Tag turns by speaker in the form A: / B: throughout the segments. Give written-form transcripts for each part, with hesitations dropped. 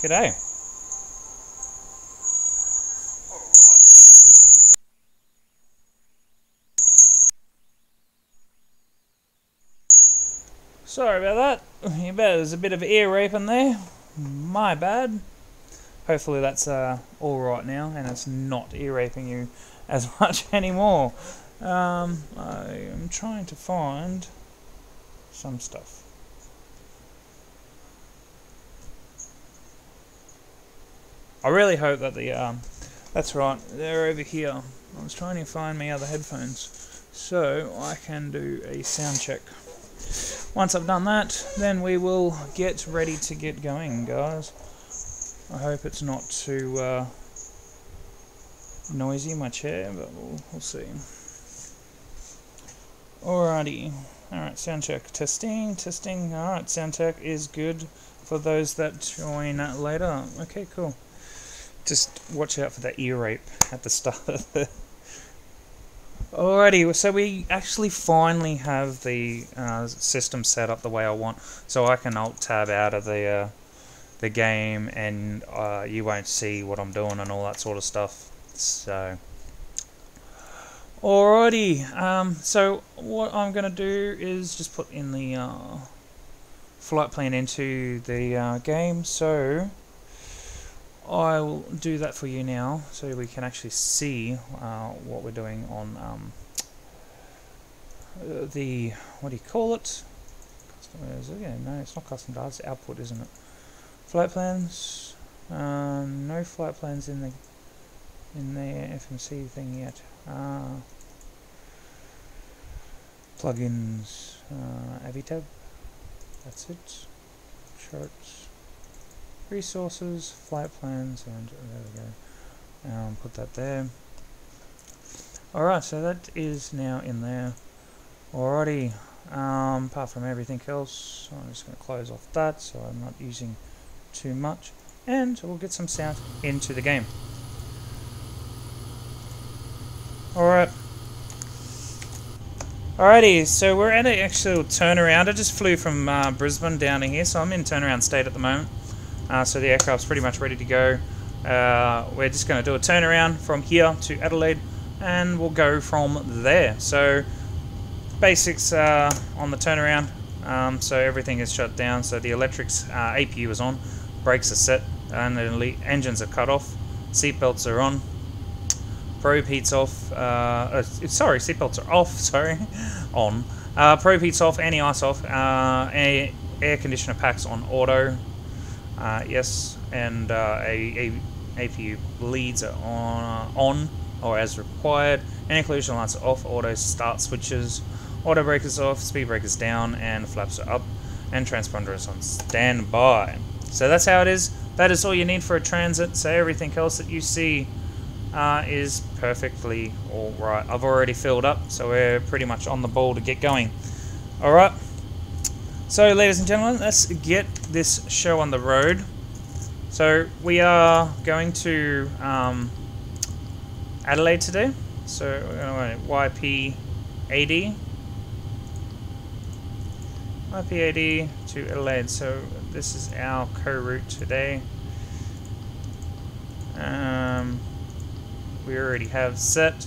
A: G'day. Sorry about that. You bet, there's a bit of ear raping there. My bad. Hopefully that's all right now, and it's not ear raping you as much anymore. I am trying to find some stuff. I really hope that the that's right, they're over here. I was trying to find my other headphones so I can do a sound check. Once I've done that, then we will get ready to get going, guys. I hope it's not too noisy, my chair, but we'll see. Alrighty. Alright, sound check. Testing. Alright, sound check is good for those that join later. Okay, cool. Just watch out for that ear rape at the start of the... Alrighty, so we actually finally have the system set up the way I want, so I can Alt-Tab out of the game, and you won't see what I'm doing and all that sort of stuff. So, alrighty, so what I'm going to do is just put in the flight plan into the game, so I'll do that for you now, so we can actually see what we're doing on the, what do you call it? Yeah, no, it's not custom data, it's output, isn't it? Flight plans. No flight plans in the FMC thing yet. Plugins. Avitab. That's it. Charts. Resources, flight plans, and there we go. Put that there. Alright, so that is now in there. Alrighty. Apart from everything else, I'm just going to close off that so I'm not using too much. And we'll get some sound into the game. Alright. Alrighty, so we're at an actual turnaround. I just flew from Brisbane down to here, so I'm in turnaround state at the moment. So the aircraft's pretty much ready to go. We're just going to do a turnaround from here to Adelaide, and we'll go from there. So basics on the turnaround. So everything is shut down. So the electrics APU is on, brakes are set, and the engines are cut off. Seatbelts are on. Probe heat's off. Sorry, seatbelts are off. Sorry, on. Probe heat's off. Anti-ice off. Air conditioner packs on auto. Yes, and APU leads are on or as required. Anti-collision lights are off. Auto start switches. Auto breakers off. Speed breakers down, and flaps are up. And transponder is on standby. So that's how it is. That is all you need for a transit. So everything else that you see is perfectly alright. I've already filled up, so we're pretty much on the ball to get going. Alright. So, ladies and gentlemen, let's get this show on the road. So, we are going to Adelaide today. So, we're going to YPAD. YPAD to Adelaide. So, this is our co-route today. We already have set.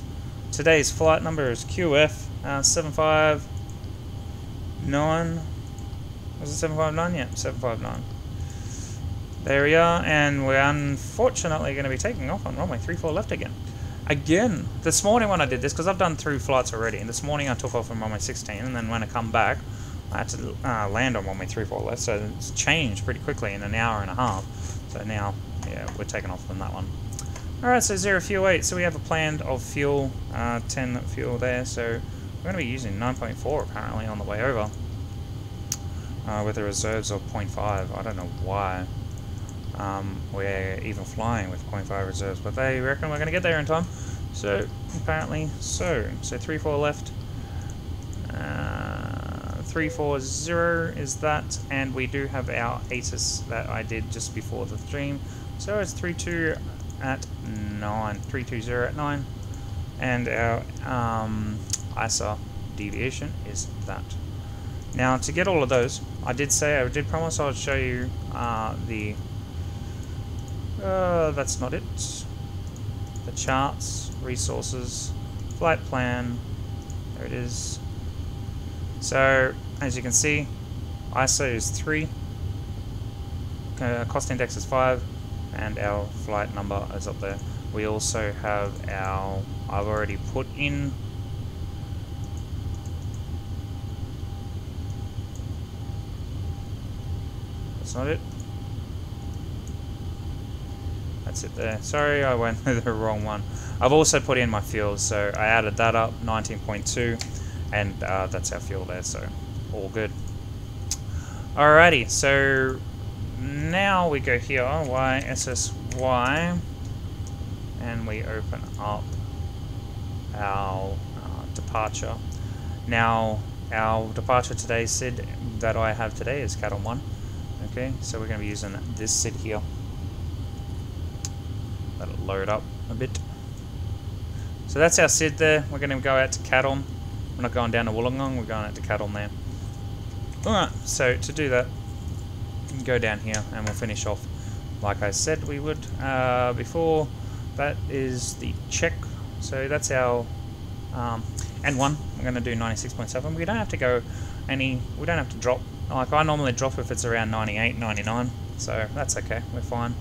A: Today's flight number is QF 759. Was it 759? Yeah, 759. There we are, and we're unfortunately going to be taking off on runway 34 left again. Again, this morning when I did this, because I've done 3 flights already, and this morning I took off on runway 16, and then when I come back, I had to land on runway 34 left, so it's changed pretty quickly in an hour and a half. So now, yeah, we're taking off on that one. Alright, so 0 fuel 8, so we have a plan of fuel, 10 fuel there, so we're going to be using 9.4 apparently on the way over. With the reserves of 0.5, I don't know why we're even flying with 0.5 reserves, but they reckon we're going to get there in time, so apparently so. So 34 left, 340 is that, and we do have our ATIS that I did just before the stream, so it's 32 at 9, 320 at 9, and our ISA deviation is that. Now to get all of those, I did promise I would show you the That's not it. The charts, resources, flight plan. There it is. So, as you can see, ISO is 3, cost index is 5, and our flight number is up there. We also have our, I've already put in that's not it. That's it there. Sorry, I went with the wrong one. I've also put in my fuel, so I added that up, 19.2, and that's our fuel there, so all good. Alrighty, so now we go here, YSSY, and we open up our departure. Now, our departure today SID that I have today is Cat on 1. Okay, so we're going to be using this SID here. Let it load up a bit. So that's our SID there. We're going to go out to Caton. We're not going down to Wollongong, we're going out to Caton there. Alright, so to do that, go down here and we'll finish off like I said we would before. That is the check. So that's our N1. We're going to do 96.7. We don't have to go we don't have to drop. Like I normally drop if it's around 98, 99. So that's okay, we're fine.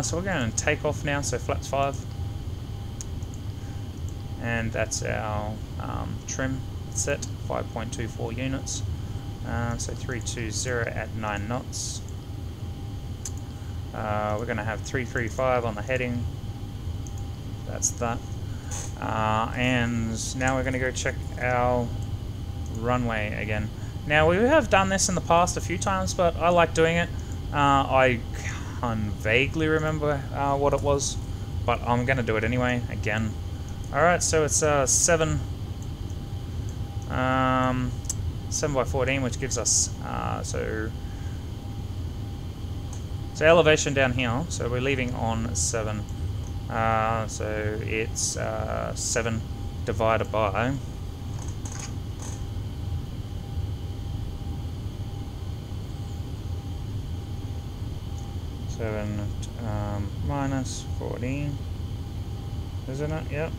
A: So we're going to take off now, so flaps 5. And that's our trim set, 5.24 units. So 320 at 9 knots. We're going to have 335 on the heading. That's that. And now we're going to go check our runway again. Now we have done this in the past a few times, but I like doing it. I can vaguely remember what it was, but I'm going to do it anyway again. Alright, so it's 7 by 14, which gives us so elevation down here. So we're leaving on 7. So it's 7 divided by 7 minus 14, isn't it? Yep.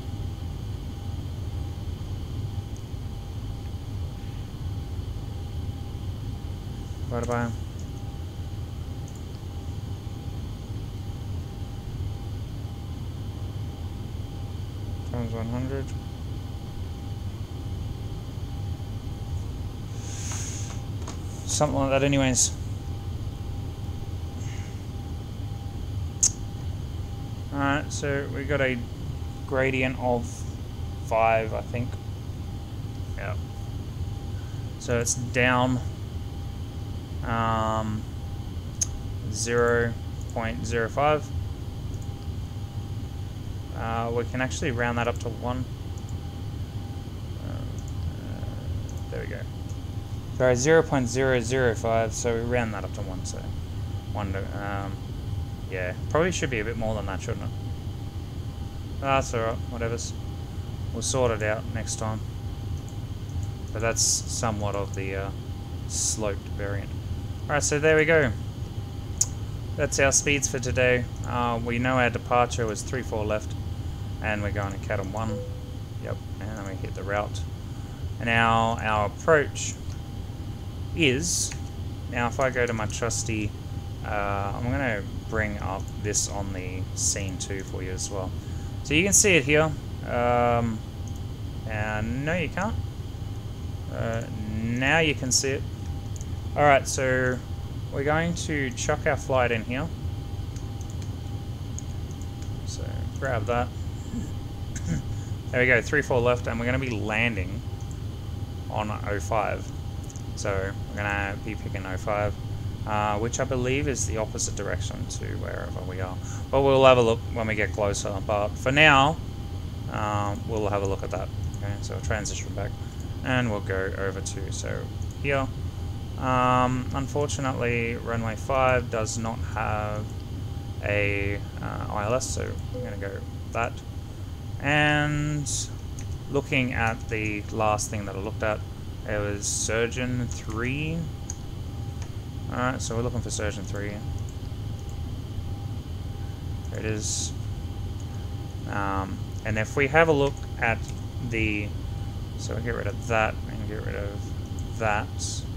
A: Divided by times 100. Something like that anyways. Alright, so we got a gradient of 5, I think. Yeah. So it's down 0.05. We can actually round that up to 1. There we go. Sorry, 0.005, so we round that up to 1, so 1 to, yeah, probably should be a bit more than that, shouldn't it? That's alright, whatever's. We'll sort it out next time. But that's somewhat of the sloped variant. Alright, so there we go. That's our speeds for today. We know our departure was 3-4 left, and we're going to Cat on 1. Yep, and then we hit the route. And now our approach is, now if I go to my trusty, I'm going to bring up this on the scene 2 for you as well. So you can see it here. And no, you can't. Now you can see it. Alright, so we're going to chuck our flight in here. So grab that. There we go, 3-4 left, and we're going to be landing on 05. So we're going to be picking 05, which I believe is the opposite direction to wherever we are. But we'll have a look when we get closer. But for now, we'll have a look at that. Okay, so I'll transition back, and we'll go over to here. Unfortunately, runway 5 does not have a ILS, so I'm going to go with that. And looking at the last thing that I looked at, it was Surgeon 3. Alright, so we're looking for Surgeon 3. There it is. And if we have a look at the, so we get rid of that and get rid of that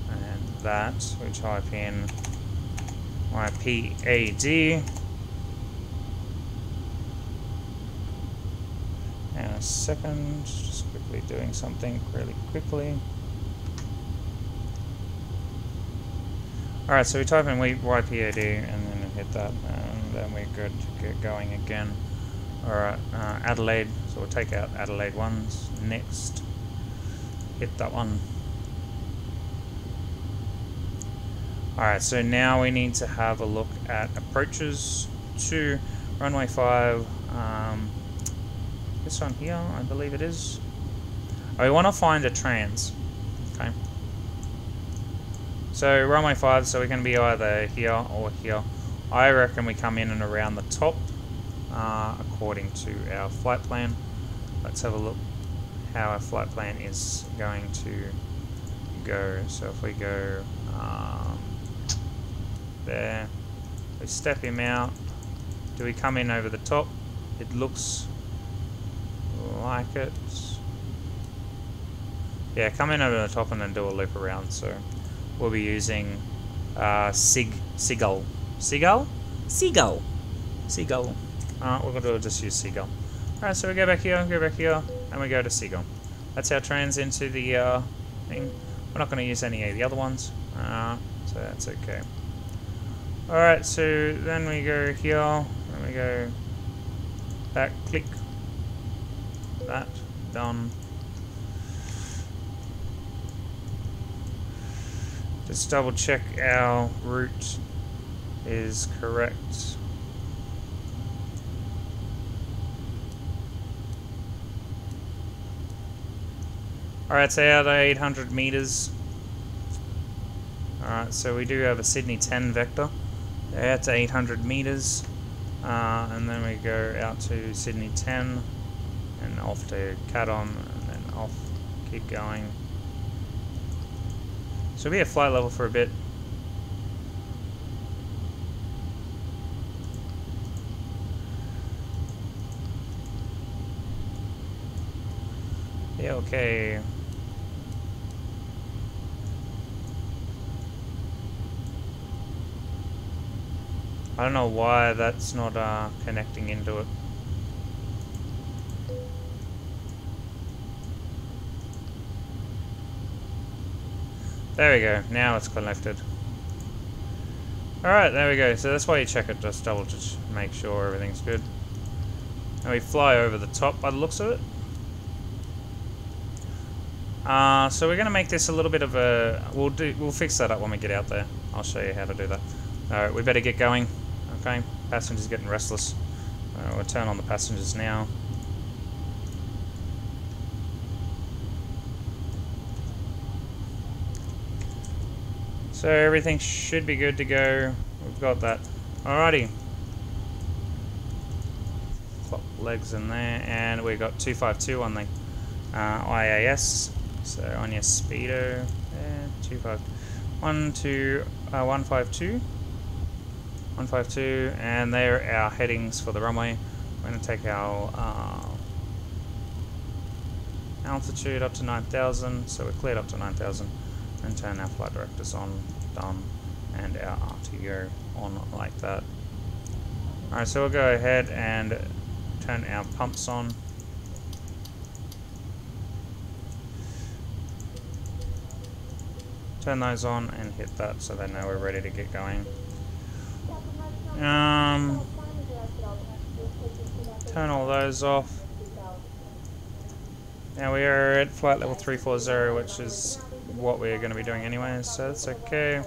A: and that, we type in YPAD. And a second, just quickly doing something really quickly. Alright, so we type in YPAD and then hit that, and then we're good to get going again. Alright, Adelaide, so we'll take out Adelaide ones. Next, hit that one. Alright, so now we need to have a look at approaches to runway 5. This one here, I believe it is. We want to find a trans. Okay. So runway 5, so we're going to be either here or here. I reckon we come in and around the top, according to our flight plan. Let's have a look how our flight plan is going to go. So if we go there, we step him out. Do we come in over the top? It looks like it. Yeah, come in over the top and then do a loop around. So we'll be using Seagull. Seagull? Seagull. Seagull. We're going to just use Seagull. Alright, so we go back here, and we go to Seagull. That's our trans into the thing. We're not going to use any of the other ones, so that's okay. Alright, so then we go here, and we go back, click, that, done. Just double check our route is correct. Alright, so out 800 meters. Alright, so we do have a Sydney 10 vector. Out to 800 meters. And then we go out to Sydney 10 and off to Addons and then off, keep going. So we'll be at flight level for a bit. Yeah, okay. I don't know why that's not connecting into it. There we go, now it's connected. Alright, there we go. So that's why you check it, just double to make sure everything's good. And we fly over the top by the looks of it. So we're going to make this a little bit of a... We'll fix that up when we get out there. I'll show you how to do that. Alright, we better get going. Okay, passengers getting restless. We'll turn on the passengers now. So everything should be good to go. We've got that. Alrighty. Clock legs in there, and we got 252 on the IAS. So on your speedo, 152, 152, and there are our headings for the runway. We're going to take our altitude up to 9,000, so we're cleared up to 9,000, and turn our flight directors on, done, and our RTO on like that. Alright, so we'll go ahead and turn our pumps on. Turn those on and hit that so they know we're ready to get going. Turn all those off. Now we are at flight level 340, which is what we're going to be doing anyway, so that's okay.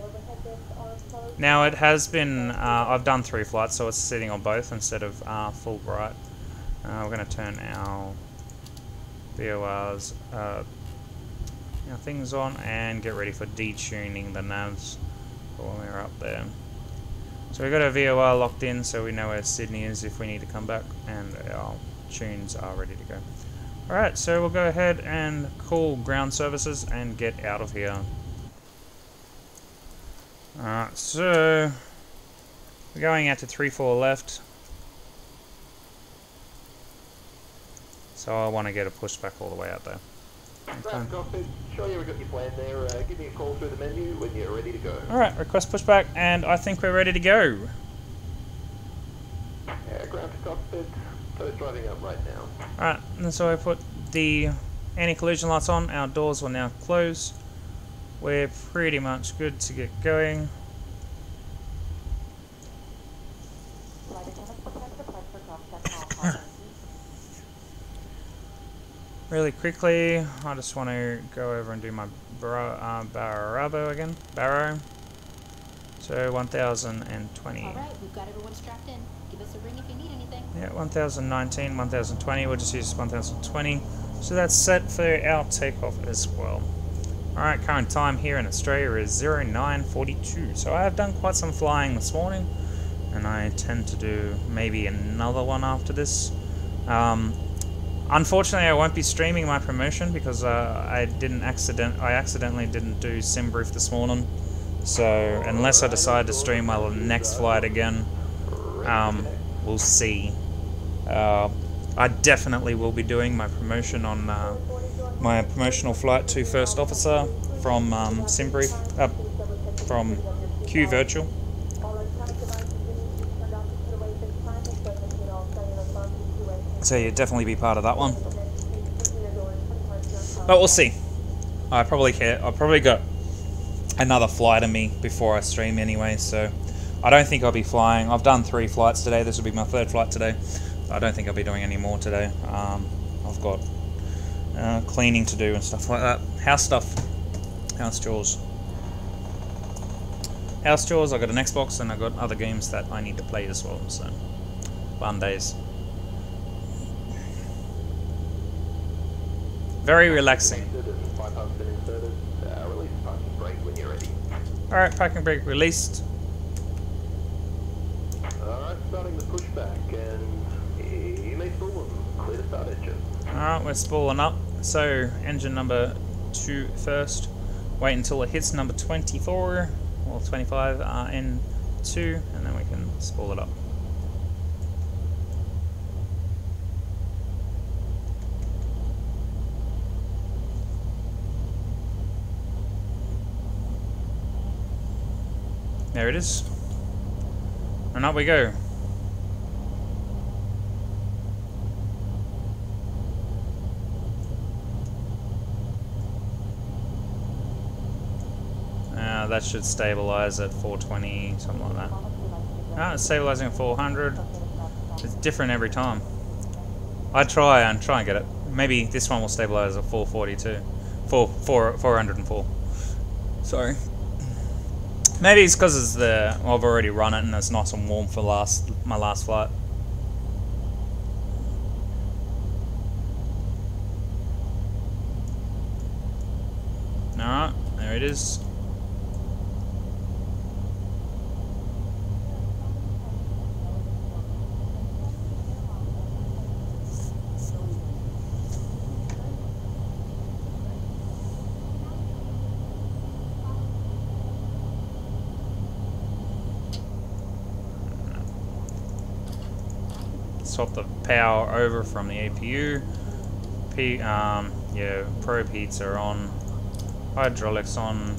A: Now it has been, I've done 3 flights, so it's sitting on both instead of full bright. We're going to turn our VORs, our things on, and get ready for detuning the navs for when we're up there. So we've got our VOR locked in, so we know where Sydney is if we need to come back, and our tunes are ready to go. Alright, so we'll go ahead and call ground services and get out of here. Alright, so we're going out to 34 left. So I want to get a pushback all the way out there.
B: Okay. Cockpit, sure you've got your plan there. Give me a call through the menu when you're ready to go.
A: Alright, request pushback, and I think we're ready to go.
B: Ground to cockpit, Toast driving up right now.
A: Alright, and so I put the anti-collision lights on, our doors will now close. We're pretty much good to get going. Really quickly, I just want to go over and do my barrow again. Barrow. So 1020.
C: Alright, we've got everyone strapped in. Give us a ring if you need anything.
A: Yeah, 1019, 1020. We'll just use 1020. So that's set for our takeoff as well. Alright, current time here in Australia is 09:42. So I have done quite some flying this morning, and I intend to do maybe another one after this. Unfortunately, I won't be streaming my promotion because I accidentally didn't do SimBrief this morning. So unless I decide to stream my next flight again, we'll see. I definitely will be doing my promotion on my promotional flight to First Officer from SimBrief, from Q Virtual. So you'll definitely be part of that one. But we'll see. I probably got another flight in me before I stream anyway, so I don't think I'll be flying. I've done 3 flights today. This will be my 3rd flight today. I don't think I'll be doing any more today. I've got cleaning to do and stuff like that. House stuff. House chores. House chores, I've got an Xbox and I've got other games that I need to play as well, so fun days. Very relaxing. Alright, parking brake released.
B: Alright, starting the pushback, and you may spool them. Clear to start engine.
A: Alright, we're spooling up. So, engine number 2 first. Wait until it hits number 24 or 25 in 2, and then we can spool it up. There it is. And up we go. That should stabilize at 420, something like that. It's stabilizing at 400. It's different every time. I try and get it. Maybe this one will stabilize at 442. 404. Sorry. Maybe it's because I've already run it and it's nice and warm for my last flight. Alright, there it is. Swap the power over from the APU. Probe heats are on, hydraulics on,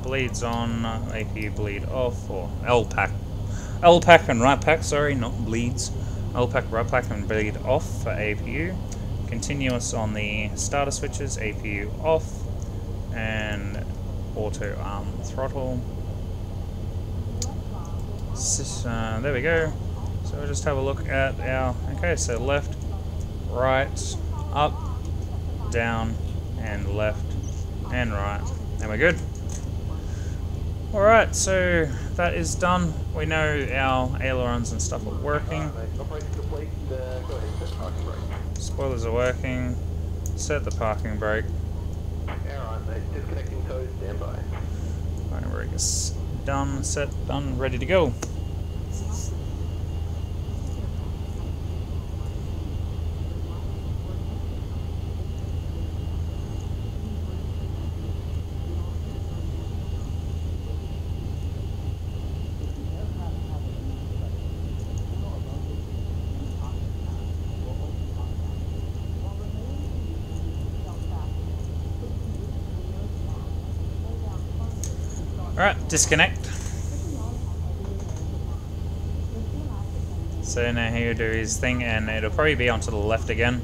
A: bleeds on, APU bleed off, or LPAC and right pack, sorry, not bleeds. LPAC, right pack and bleed off for APU. Continuous on the starter switches, APU off, and auto throttle. There we go. So we'll just have a look at our, okay, so left, right, up, down, and left, and right, and we're good. Alright, so that is done. We know our ailerons and stuff are working. Spoilers are working. Set the parking brake.
B: Disconnecting toes, stand by.
A: Parking brake is done, set, done, ready to go. Alright, disconnect. So now he'll do his thing and it'll probably be onto the left again.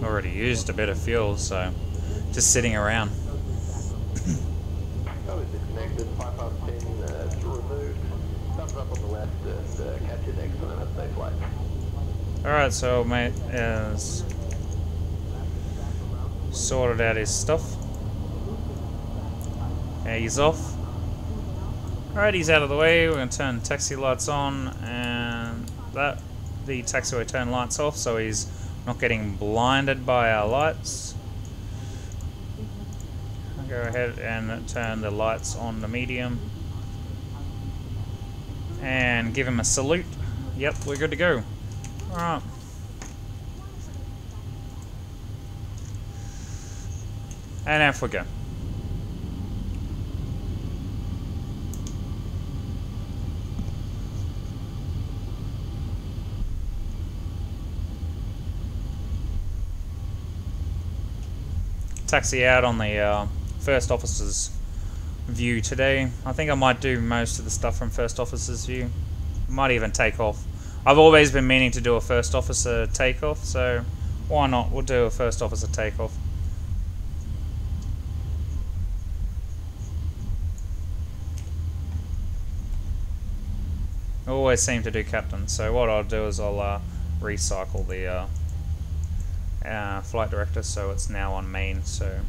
A: Already used a bit of fuel, so just sitting around.
B: Power is disconnected, 5 past 10, still removed. Thumbs up on the left and catch you next time. Have a safe flight.
A: Alright, so mate has sorted out his stuff. Yeah, he's off. Alright, he's out of the way. We're going to turn taxi lights on, and the taxiway turn lights off, so he's not getting blinded by our lights. I'll go ahead and turn the lights on the medium and give him a salute. Yep, we're good to go. Alright. And off we go. Taxi out on the first officer's view today. I think I might do most of the stuff from first officer's view. Might even take off. I've always been meaning to do a first officer takeoff, so why not? We'll do a first officer takeoff. I always seem to do captain, so what I'll do is I'll recycle the flight director, so it's now on main. So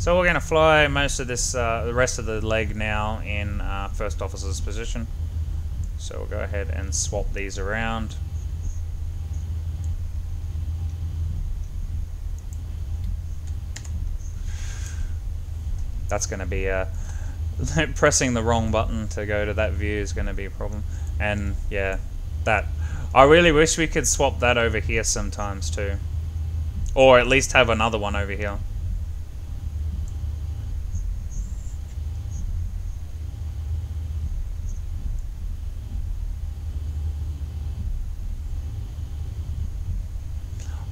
A: we're going to fly most of this, the rest of the leg now in first officer's position. So we'll go ahead and swap these around. That's going to be pressing the wrong button to go to that view is going to be a problem. And yeah, that I really wish we could swap that over here sometimes too, or at least have another one over here.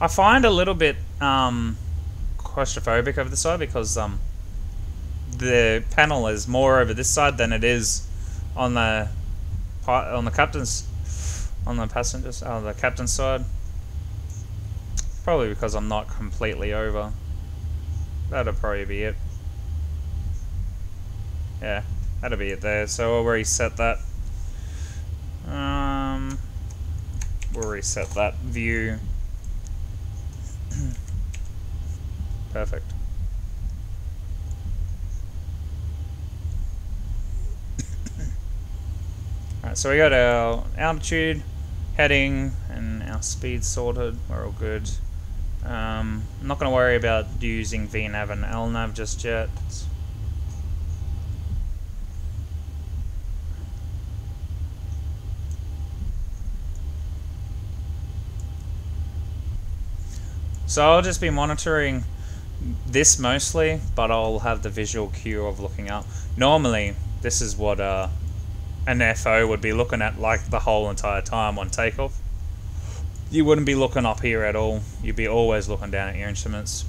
A: I find a little bit claustrophobic over the side because the panel is more over this side than it is on the captain's, on the passengers, the captain's side. Probably because I'm not completely over. That'll probably be it. Yeah, that'll be it there. So we'll reset that. We'll reset that view. Perfect. Alright, so we got our altitude, heading, and our speed sorted. We're all good. I'm not going to worry about using VNav and LNav just yet. So I'll just be monitoring this mostly, but I'll have the visual cue of looking up. Normally, this is what an FO would be looking at like the whole entire time on takeoff. You wouldn't be looking up here at all. You'd be always looking down at your instruments.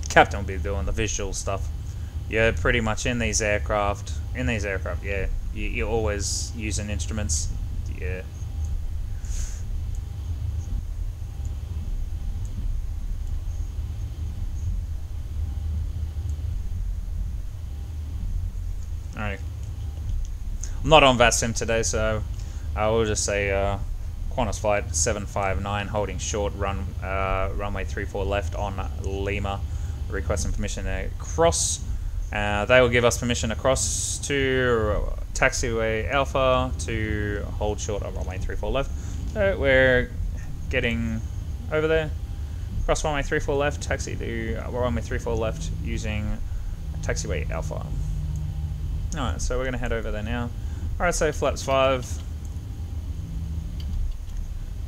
A: Captain will be doing the visual stuff. Yeah, pretty much in these aircraft. Yeah, you're always using instruments. Yeah. Alright. I'm not on VATSIM today, so I will just say Qantas flight 759 holding short, runway 34 left on Lima, requesting permission to cross. They will give us permission to cross to taxiway Alpha to hold short on runway 34 left. So we're getting over there. Cross runway 34 left, taxi to runway 34 left using taxiway Alpha. Alright, so we're going to head over there now. Alright, so flaps 5.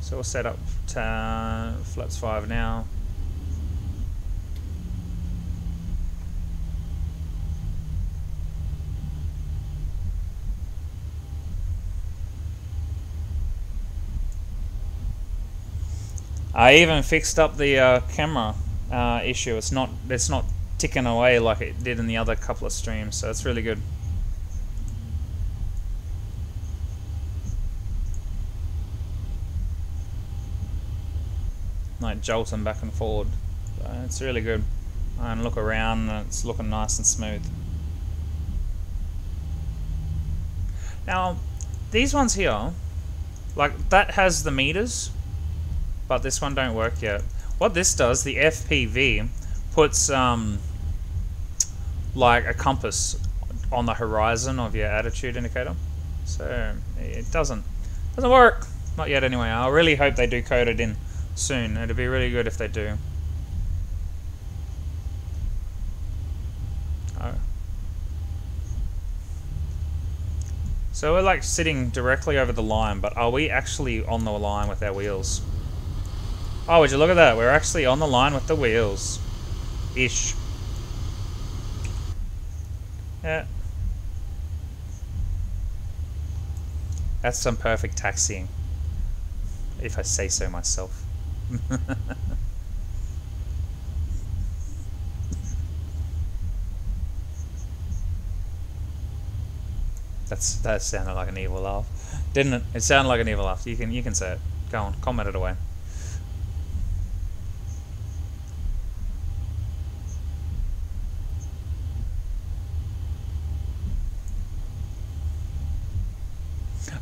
A: So we'll set up to flaps 5 now. I even fixed up the camera issue. It's not ticking away like it did in the other couple of streams, so it's really good. Like jolting back and forward. It's really good. And look around and it's looking nice and smooth. Now, these ones here, like that has the meters, but this one don't work yet. What this does, the FPV, puts like a compass on the horizon of your attitude indicator. So it doesn't work. Not yet anyway. I really hope they do code it in soon. It'd be really good if they do. Oh. So we're like sitting directly over the line, but are we actually on the line with our wheels? Oh, would you look at that? We're actually on the line with the wheels. Ish. Yeah. That's some perfect taxiing, if I say so myself. That sounded like an evil laugh, didn't it? It sounded like an evil laugh. You can say it. Go on, comment it away.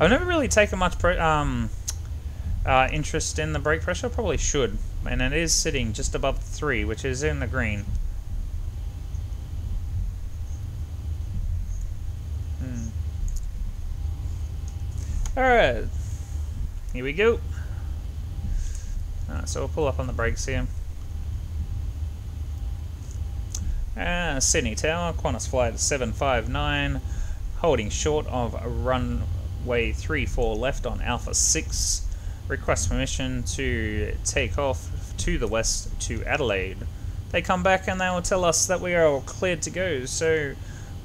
A: I've never really taken much interest in the brake pressure. Probably should, and it is sitting just above 3, which is in the green. Alright, here we go. So we'll pull up on the brakes here. Sydney Tower, Qantas flight 759, holding short of runway 34 left on Alpha 6. Request permission to take off to the west to Adelaide. They come back and they will tell us that we are all cleared to go. So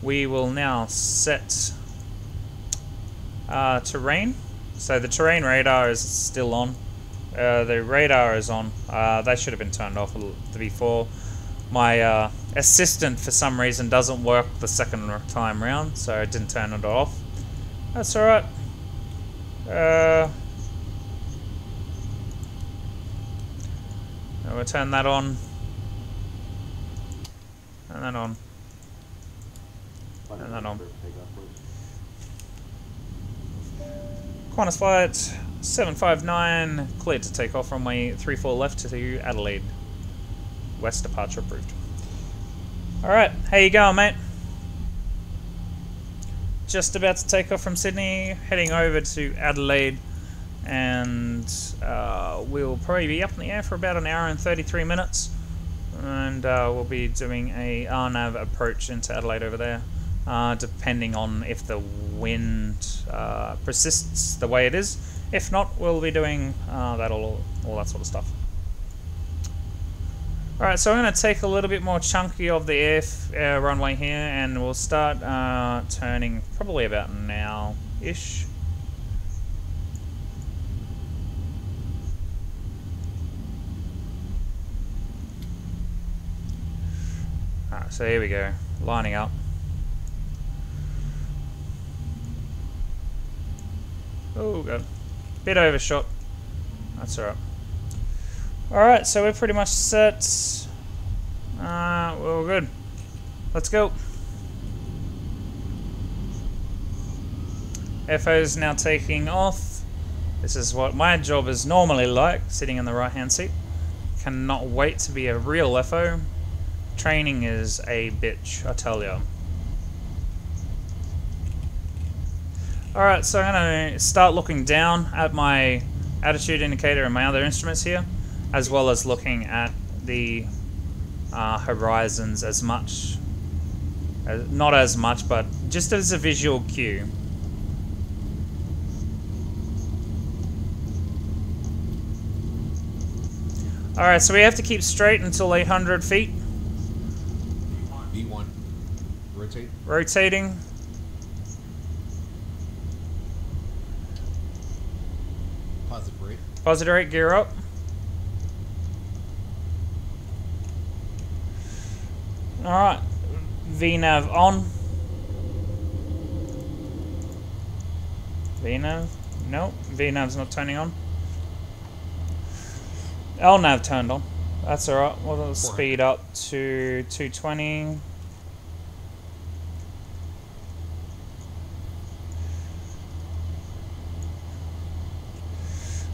A: we will now set terrain. So the terrain radar is still on. The radar is on. They should have been turned off before. My assistant for some reason doesn't work the second time round, so I didn't turn it off. That's alright. We'll turn that on. And that on. And that on. Qantas flight 759, cleared to take off runway 34 left to Adelaide. West departure approved. Alright, how you going, mate? Just about to take off from Sydney, heading over to Adelaide, and we'll probably be up in the air for about an hour and 33 minutes, and we'll be doing a RNAV approach into Adelaide over there, depending on if the wind persists the way it is. If not, we'll be doing all that sort of stuff. Alright, so I'm going to take a little bit more chunky of the runway here, and we'll start turning probably about now-ish. Alright, so here we go, lining up. Oh, got a bit overshot. That's alright. Alright, so we're pretty much set. We're good. Let's go. FO is now taking off. This is what my job is normally like, sitting in the right hand seat. Cannot wait to be a real FO. Training is a bitch, I tell ya. Alright, so I'm going to start looking down at my attitude indicator and my other instruments here, as well as looking at the horizons as much, not as much, but just as a visual cue. Alright, so we have to keep straight until 800 feet.
D: V1. Rotate.
A: Rotating.
D: Positive rate.
A: Positive rate, gear up. Alright, VNav on. VNav? Nope, VNav's not turning on. LNav turned on. That's alright, we'll speed up to 220.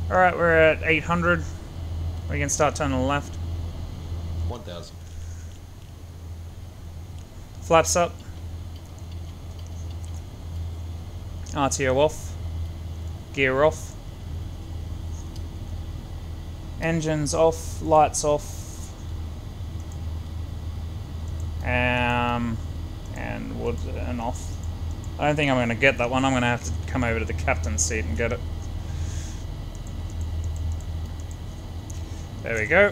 A: Alright, we're at 800. We can start turning left.
D: 1000.
A: Flaps up. RTO off. Gear off. Engines off. Lights off. And wood and off. I don't think I'm going to get that one. I'm going to have to come over to the captain's seat and get it. There we go.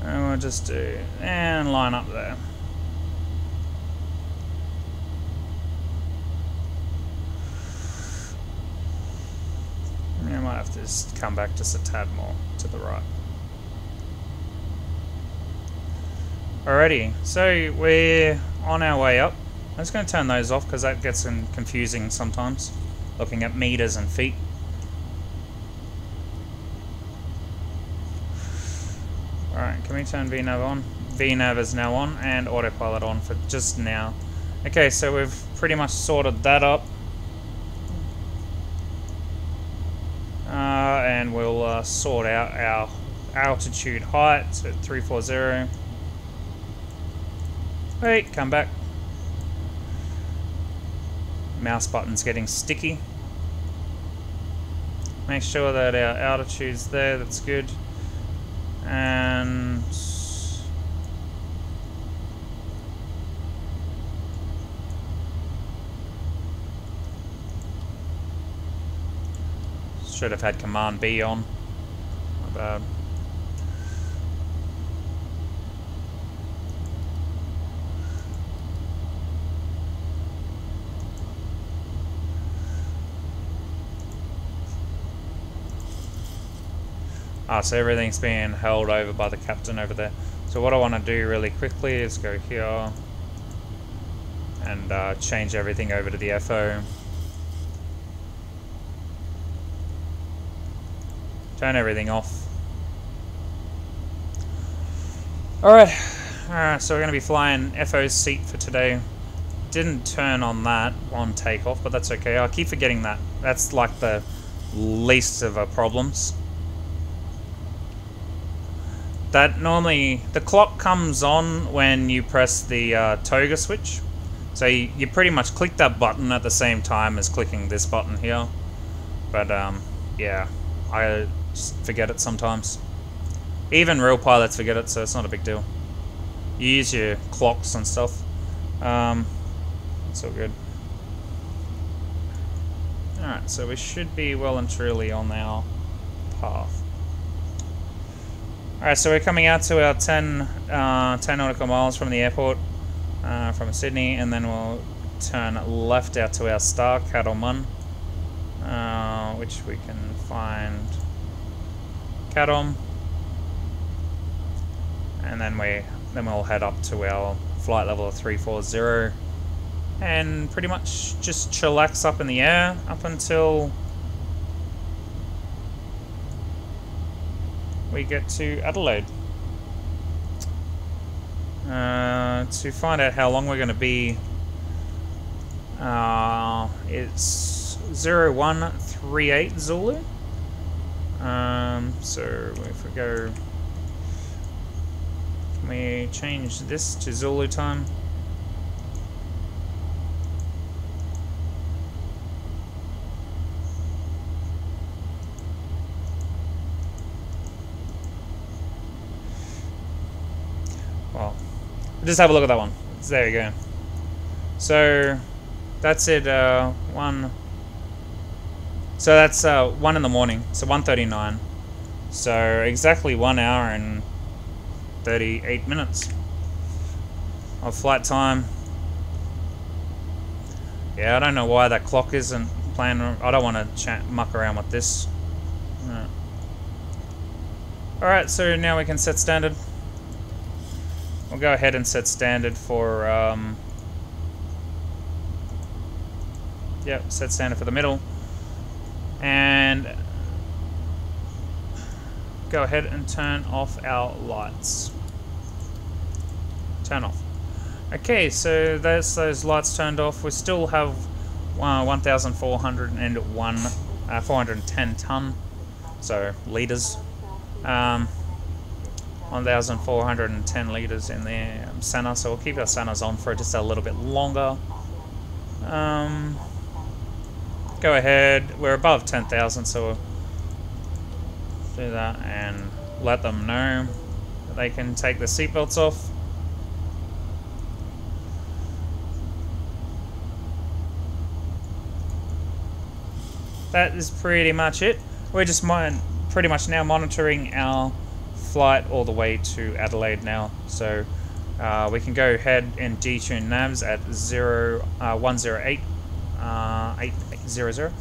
A: And we'll just do, and line up there. I might have to just come back just a tad more to the right. Alrighty, so we're on our way up. I'm just going to turn those off because that gets confusing sometimes, looking at meters and feet. Alright, can we turn VNav on? VNav is now on, and autopilot on for just now. Okay, so we've pretty much sorted that up. And we'll sort out our altitude height at 340. Wait, come back. Mouse button's getting sticky. Make sure that our altitude's there, that's good. And should have had Command B on. My bad. So everything's being held over by the captain over there. So what I want to do really quickly is go here and change everything over to the FO. Turn everything off. Alright, so we're going to be flying FO's seat for today. Didn't turn on that on takeoff, but that's okay. I keep forgetting that. That's like the least of our problems. That normally, the clock comes on when you press the toga switch. So you pretty much click that button at the same time as clicking this button here. But yeah, I just forget it sometimes. Even real pilots forget it, so it's not a big deal. You use your clocks and stuff. It's all good. Alright, so we should be well and truly on our path. Alright, so we're coming out to our 10 nautical miles from the airport, from Sydney, and then we'll turn left out to our star, Cattleman, which we can find Catom, and then we'll head up to our flight level of 340, and pretty much just chillax up in the air up until we get to Adelaide. To find out how long we're going to be, it's 0138 Zulu. So if we go, can we change this to Zulu time? Well, just have a look at that one. There you go. So that's it. So that's 1 in the morning. So 1:39. So exactly 1 hour and 38 minutes of flight time. Yeah, I don't know why that clock isn't plan. I don't want to muck around with this. No. Alright, so now we can set standard. We'll go ahead and set standard for... Yep, set standard for the middle. And go ahead and turn off our lights. Turn off. Okay, so that's those lights turned off. We still have 1,401, 410 ton, so liters. 1,410 liters in the center, so we'll keep our centers on for just a little bit longer. Go ahead, we're above 10,000, so we'll do that and let them know that they can take the seatbelts off. That is pretty much it. We're just pretty much now monitoring our flight all the way to Adelaide now, so we can go ahead and detune navs at 108. 800.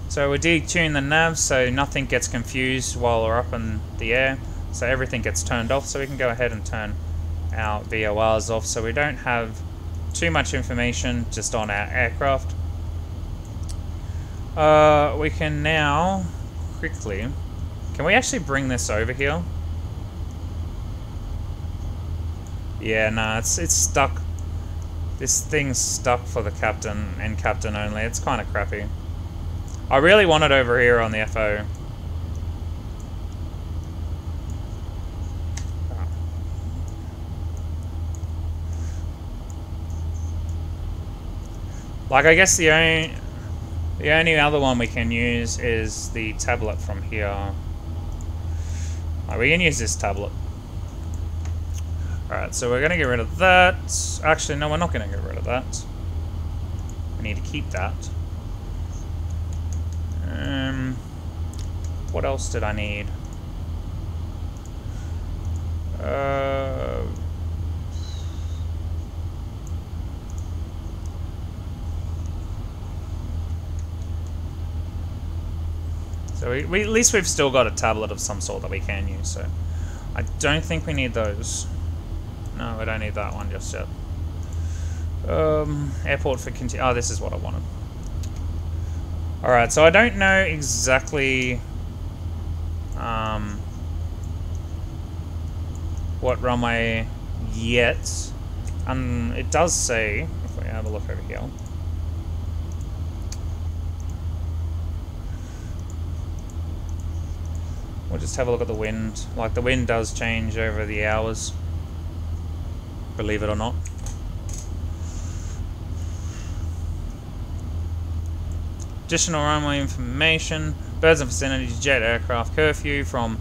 A: So we detune the navs so nothing gets confused while we're up in the air. So everything gets turned off. So we can go ahead and turn our VORs off so we don't have too much information just on our aircraft. We can now quickly... Can we actually bring this over here? Yeah, no, it's stuck. This thing's stuck for the captain and captain only. It's kind of crappy. I really want it over here on the FO. Like, I guess the only other one we can use is the tablet from here. We can use this tablet. Alright, so we're going to get rid of that. Actually, no, we're not going to get rid of that. We need to keep that. What else did I need? So at least we've still got a tablet of some sort that we can use, so I don't think we need those. No, we don't need that one just yet. Airport for continue. Oh, this is what I wanted. Alright, so I don't know exactly what runway yet. It does say, if we have a look over here. We'll just have a look at the wind. Like, the wind does change over the hours. Believe it or not. Additional runway information. Birds in vicinity, jet aircraft curfew from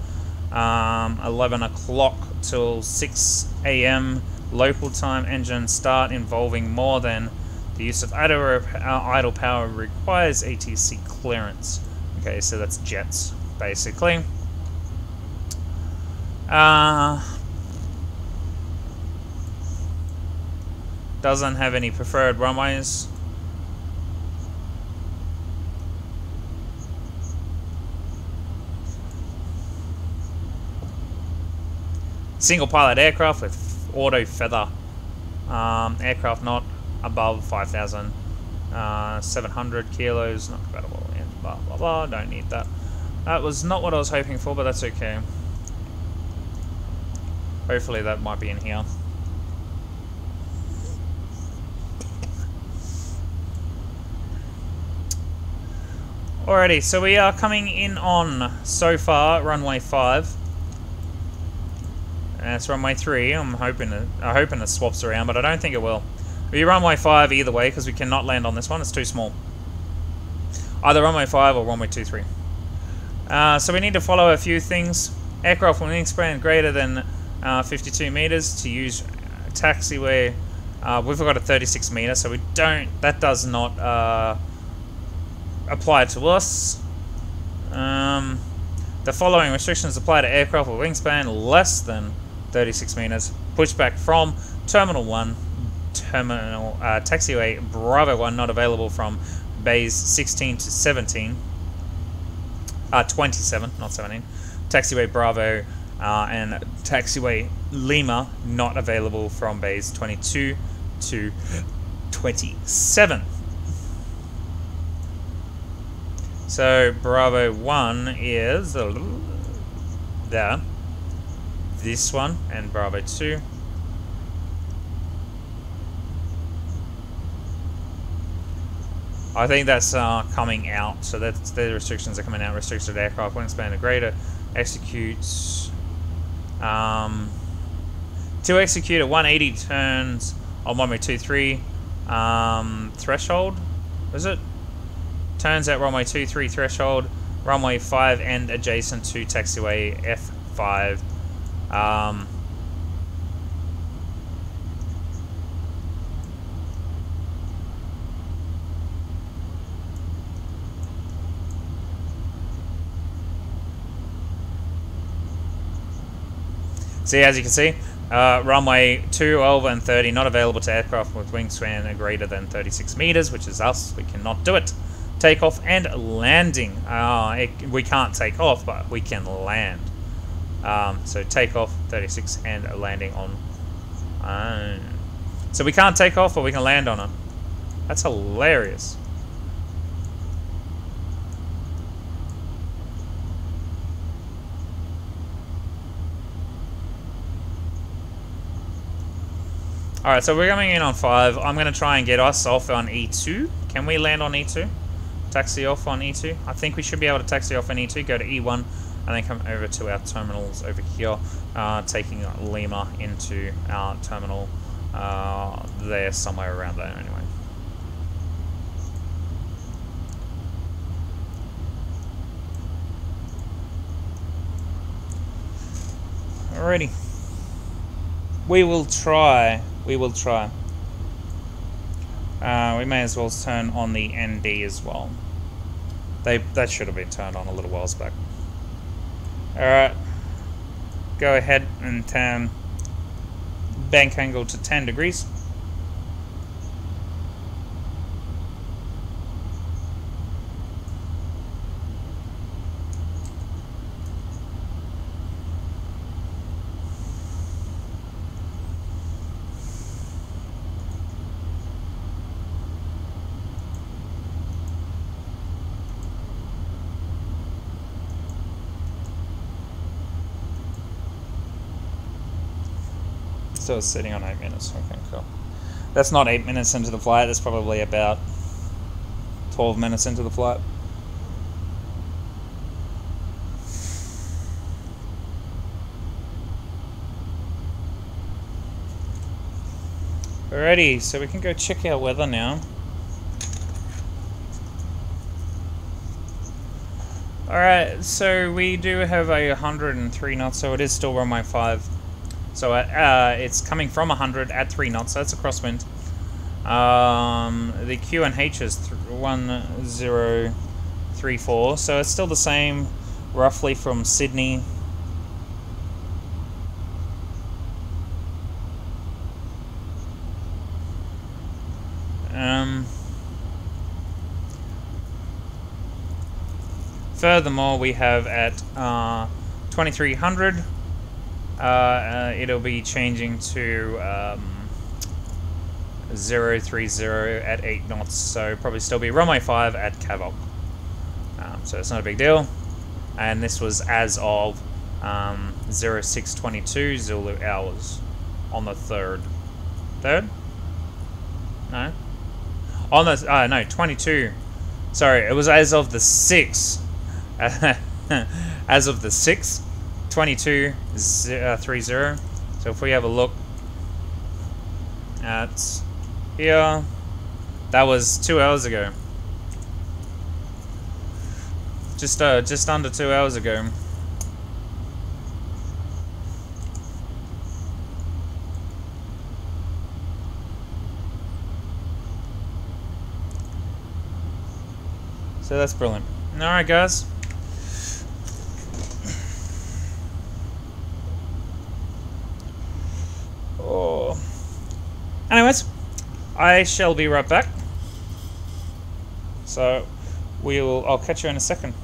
A: 11 o'clock till 6 AM local time. Engine start involving more than the use of idle power requires ATC clearance. Okay, so that's jets, basically. Doesn't have any preferred runways. Single pilot aircraft with auto feather. Aircraft not above 5,700 kilos. Not compatible. And blah blah blah. Don't need that. That was not what I was hoping for, but that's okay. Hopefully that might be in here. Alrighty, so we are coming in on, so far, runway 5. And it's runway 3. I'm hoping it swaps around, but I don't think it will. It'll be runway 5 either way, because we cannot land on this one. It's too small. Either runway 5 or runway 23. So we need to follow a few things. Aircraft with wingspan greater than 52 meters to use taxiway. We've got a 36 meter, so we don't. That does not apply to us. The following restrictions apply to aircraft with wingspan less than 36 meters. Pushback from Terminal 1, taxiway Bravo 1 not available from bays 16 to 17. 27, not 17. Taxiway Bravo and Taxiway Lima not available from bays 22 to 27. So Bravo 1 is there. This one, and Bravo 2. I think that's coming out, so that's the restrictions are coming out. Restricted aircraft, wingspan of greater, executes to execute at 180 turns on runway 23 threshold. Is it? Turns at runway 23 threshold, runway 5 and adjacent to taxiway F5. See, as you can see, runway 12 and 30 not available to aircraft with wingspan greater than 36 meters, which is us. We cannot do it. Takeoff and landing. We can't take off, but we can land. So takeoff 36 and landing on. So we can't take off, but we can land on it. That's hilarious. Alright, so we're coming in on 5. I'm going to try and get us off on E2. Can we land on E2? Taxi off on E2? I think we should be able to taxi off on E2, go to E1, and then come over to our terminals over here, taking Lima into our terminal there, somewhere around there anyway. Alrighty. We will try. We will try. We may as well turn on the ND as well. That should have been turned on a little while back. Alright. Go ahead and turn bank angle to 10 degrees. So it's sitting on 8 minutes. Okay, cool. That's not 8 minutes into the flight. That's probably about 12 minutes into the flight. Alrighty, so we can go check our weather now. Alright, so we do have a 103 knots, so it is still runway 5. So it's coming from 100 at 3 knots, so that's a crosswind. The QNH is 1034, so it's still the same, roughly from Sydney. Furthermore, we have at 2300. It'll be changing to 030 at 8 knots, so probably still be runway 5 at Cavok. So it's not a big deal. And this was as of 0622 Zulu hours on the 3rd. 3rd? No. On the no, 22. Sorry, it was as of the 6th. As of the 6th. 2230. So if we have a look at here, that was 2 hours ago. Just under 2 hours ago. So that's brilliant. All right, guys. Anyways, I shall be right back. So I'll catch you in a second.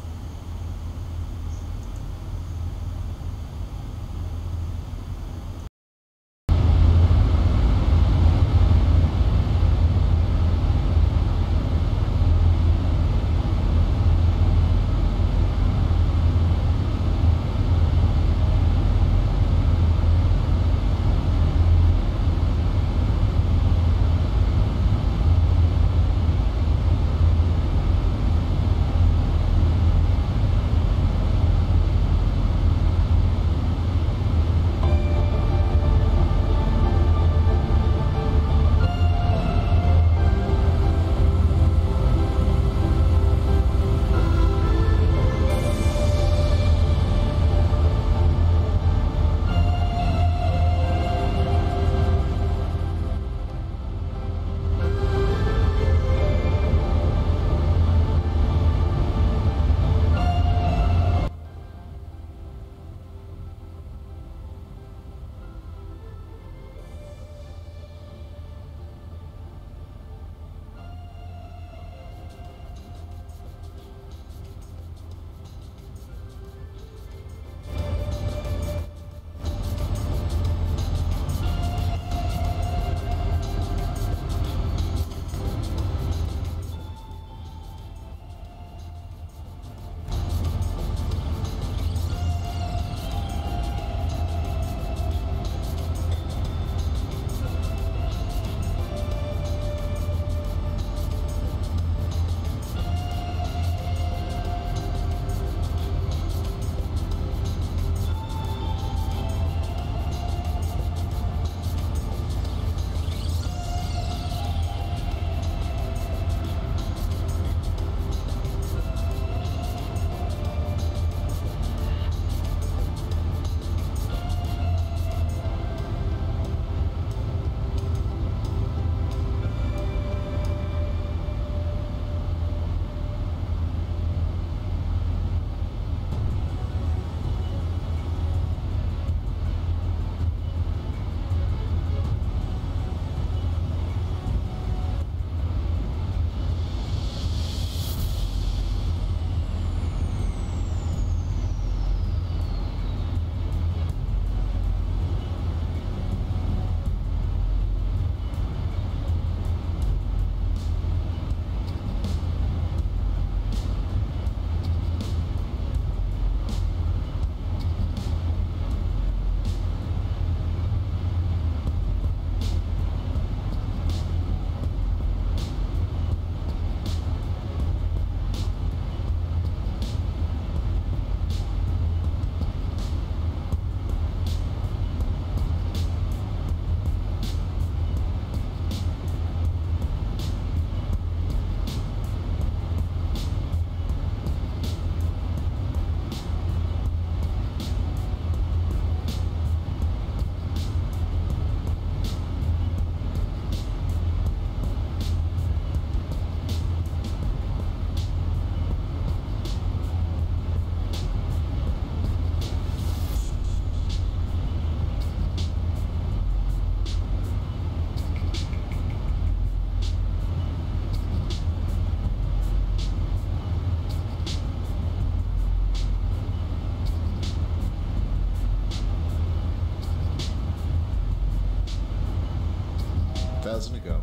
D: To go.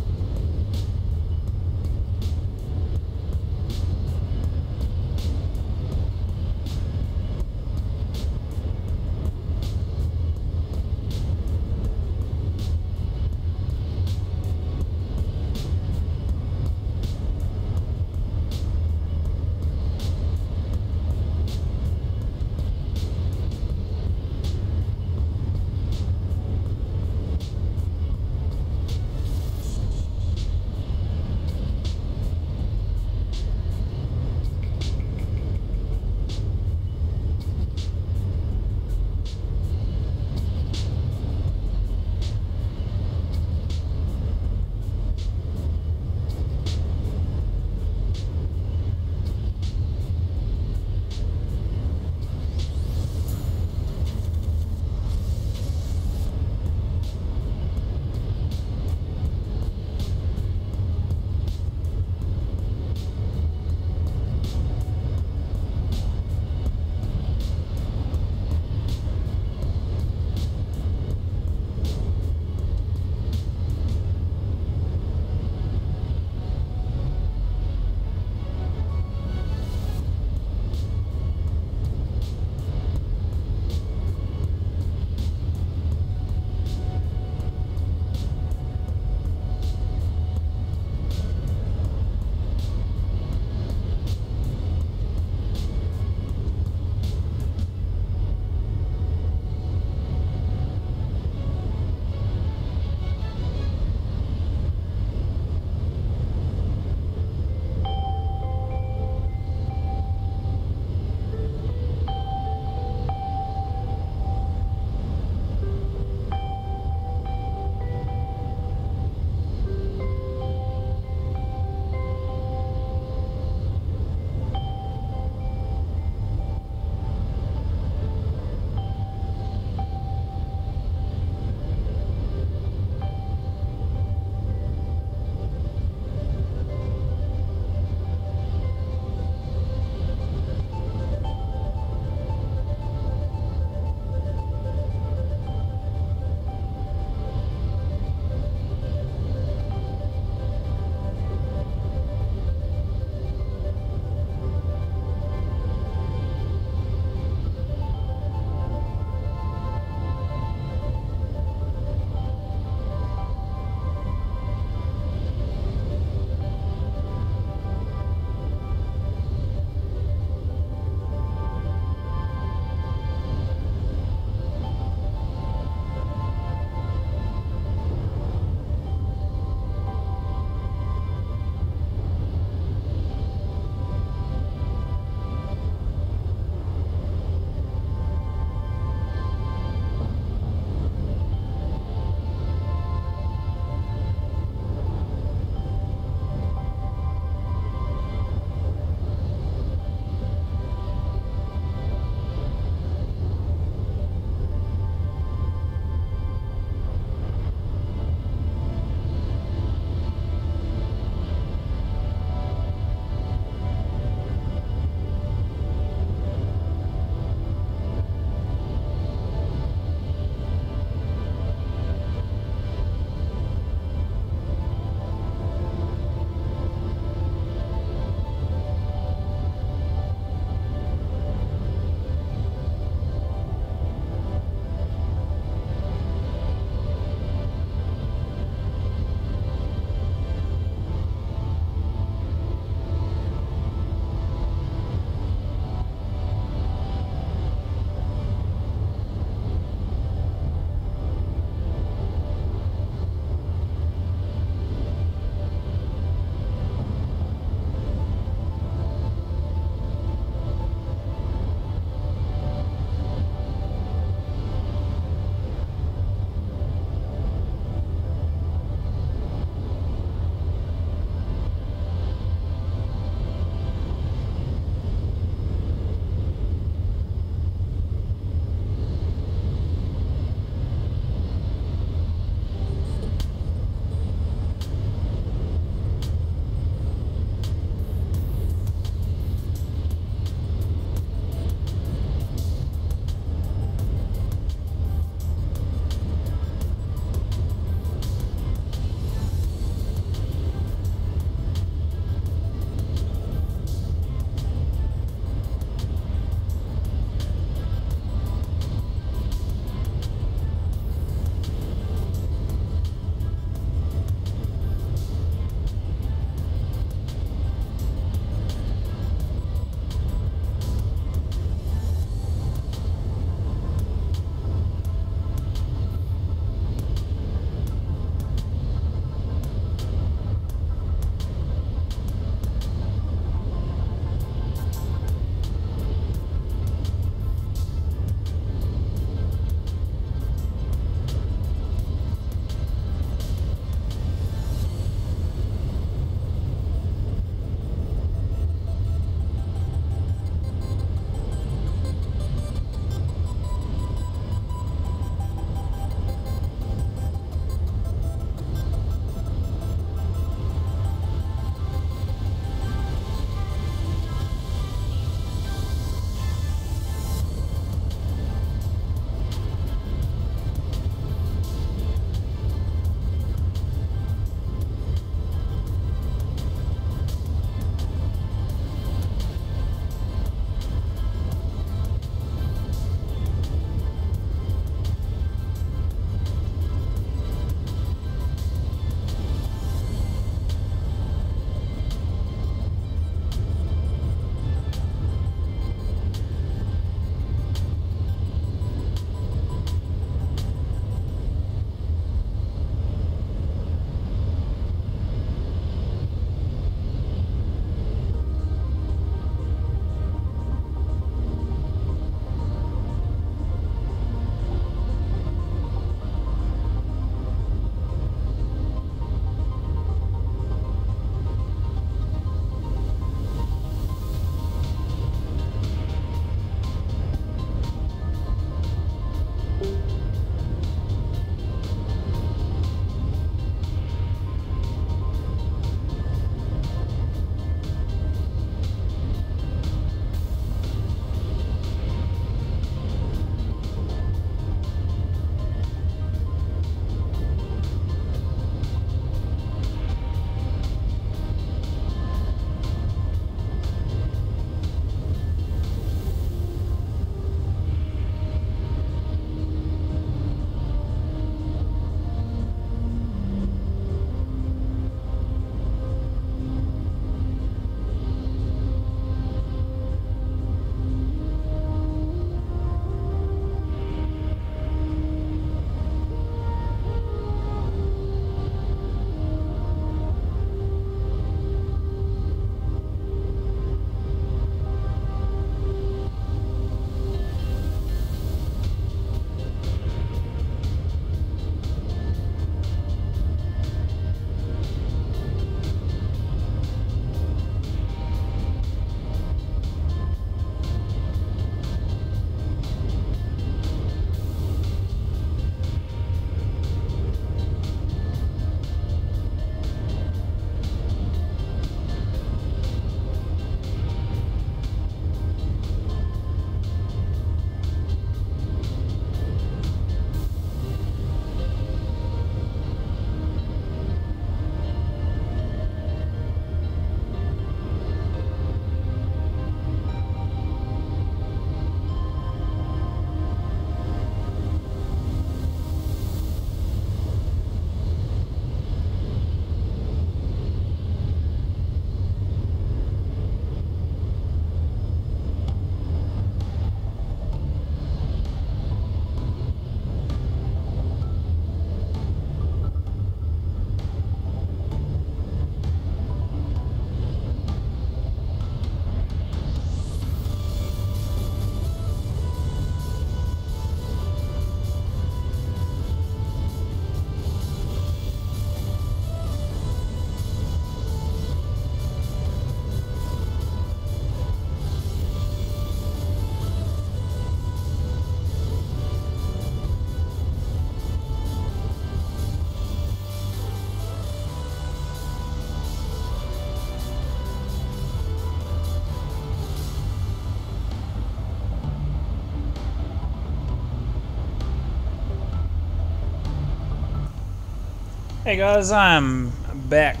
A: Hey guys, I'm back.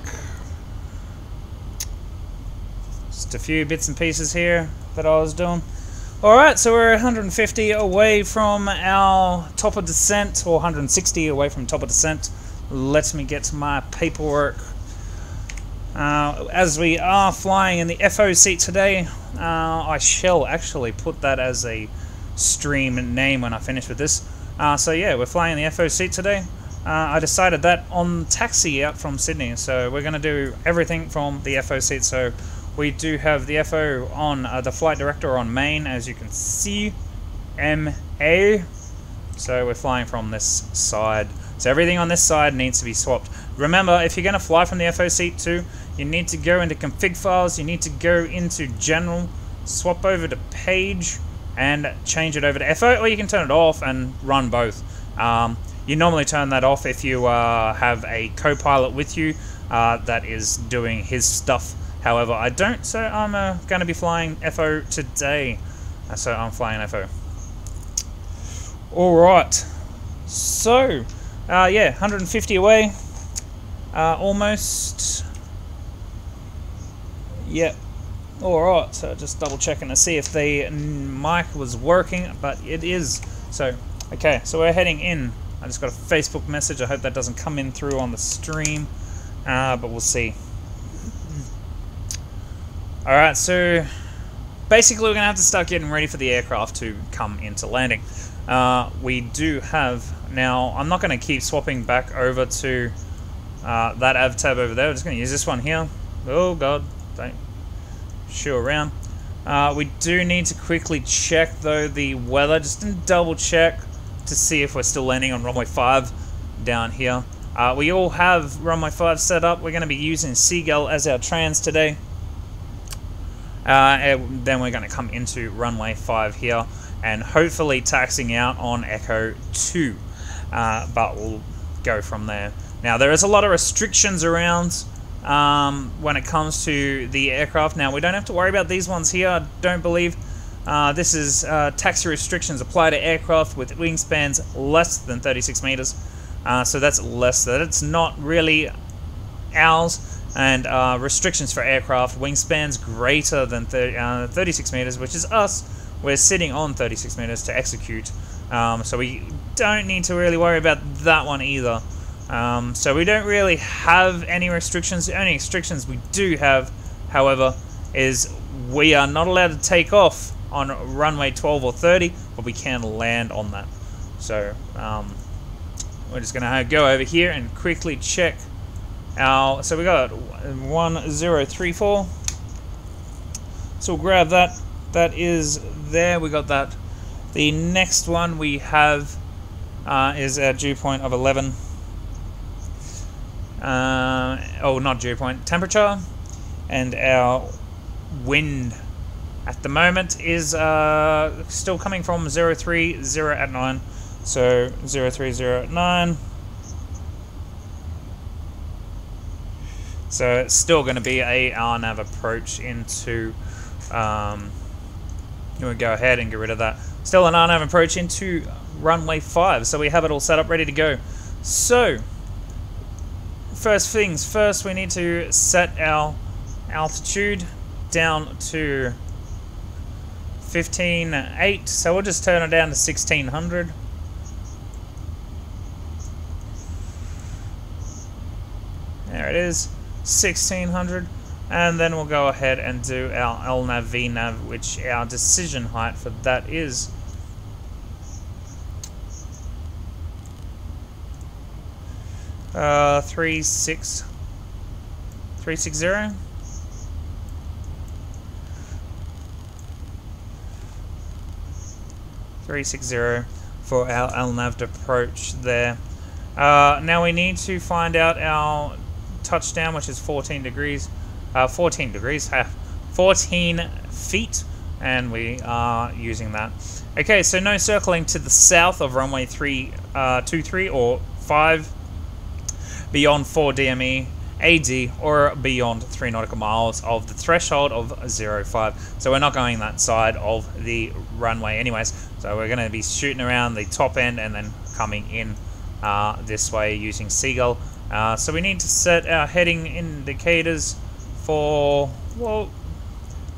A: Just a few bits and pieces here that I was doing. Alright, so we're 150 away from our top of descent, or 160 away from top of descent. Let me get my paperwork. As we are flying in the FO seat today, I shall actually put that as a stream name when I finish with this. So yeah, we're flying in the FO seat today. I decided that on taxi out from Sydney, so we're going to do everything from the FO seat. So we do have the FO on the flight director on main, as you can see, MA. So we're flying from this side. So everything on this side needs to be swapped. Remember, if you're going to fly from the FO seat too, you need to go into config files, you need to go into general, swap over to page, and change it over to FO, or you can turn it off and run both. You normally turn that off if you have a co-pilot with you that is doing his stuff. However, I don't, so I'm going to be flying FO today. So I'm flying FO. Alright, so yeah, 150 away, almost. Yep. Alright, so just double checking to see if the mic was working, but it is. So, okay, so we're heading in. I just got a Facebook message. I hope that doesn't come in through on the stream, but we'll see. Alright, so basically we're going to have to start getting ready for the aircraft to come into landing. We do have, now I'm not going to keep swapping back over to that AV tab over there. We're just going to use this one here. Oh god, don't shoo around. We do need to quickly check though the weather, just to double check to see if we're still landing on runway 5 down here. We all have runway 5 set up. We're going to be using Seagull as our trans today. And then we're going to come into runway 5 here and hopefully taxiing out on Echo 2. But we'll go from there. Now there is a lot of restrictions around when it comes to the aircraft. Now we don't have to worry about these ones here, I don't believe. This is taxi restrictions apply to aircraft with wingspans less than 36 meters. So that's less, that it's not really ours. And restrictions for aircraft, wingspans greater than 36 meters, which is us. We're sitting on 36 meters to execute. So we don't need to really worry about that one either. So we don't really have any restrictions. The only restrictions we do have, however, is we are not allowed to take off on runway 12 or 30, but we can land on that. So we're just going to go over here and quickly check our, so we got 1034. So we'll grab that. That is there. We got that. The next one we have is our dew point of 11. Oh, not dew point, temperature, and our wind at the moment is still coming from 030 at 9. So 030 at 9. So it's still going to be a RNAV approach into. We'll go ahead and get rid of that. Still an RNAV approach into runway 5. So we have it all set up, ready to go. So first things first, we need to set our altitude down to 15.8. So we'll just turn it down to 1600. There it is, 1600. And then we'll go ahead and do our LNAV VNAV, which our decision height for that is 360 for our LNAV approach there. Now we need to find out our touchdown, which is 14 degrees. 14 feet, and we are using that. Okay, so no circling to the south of runway 23 or 5 beyond 4 DME AD or beyond 3 nautical miles of the threshold of 05. So we're not going that side of the runway anyways. So we're going to be shooting around the top end and then coming in this way using Seagull So we need to set our heading indicators for, well,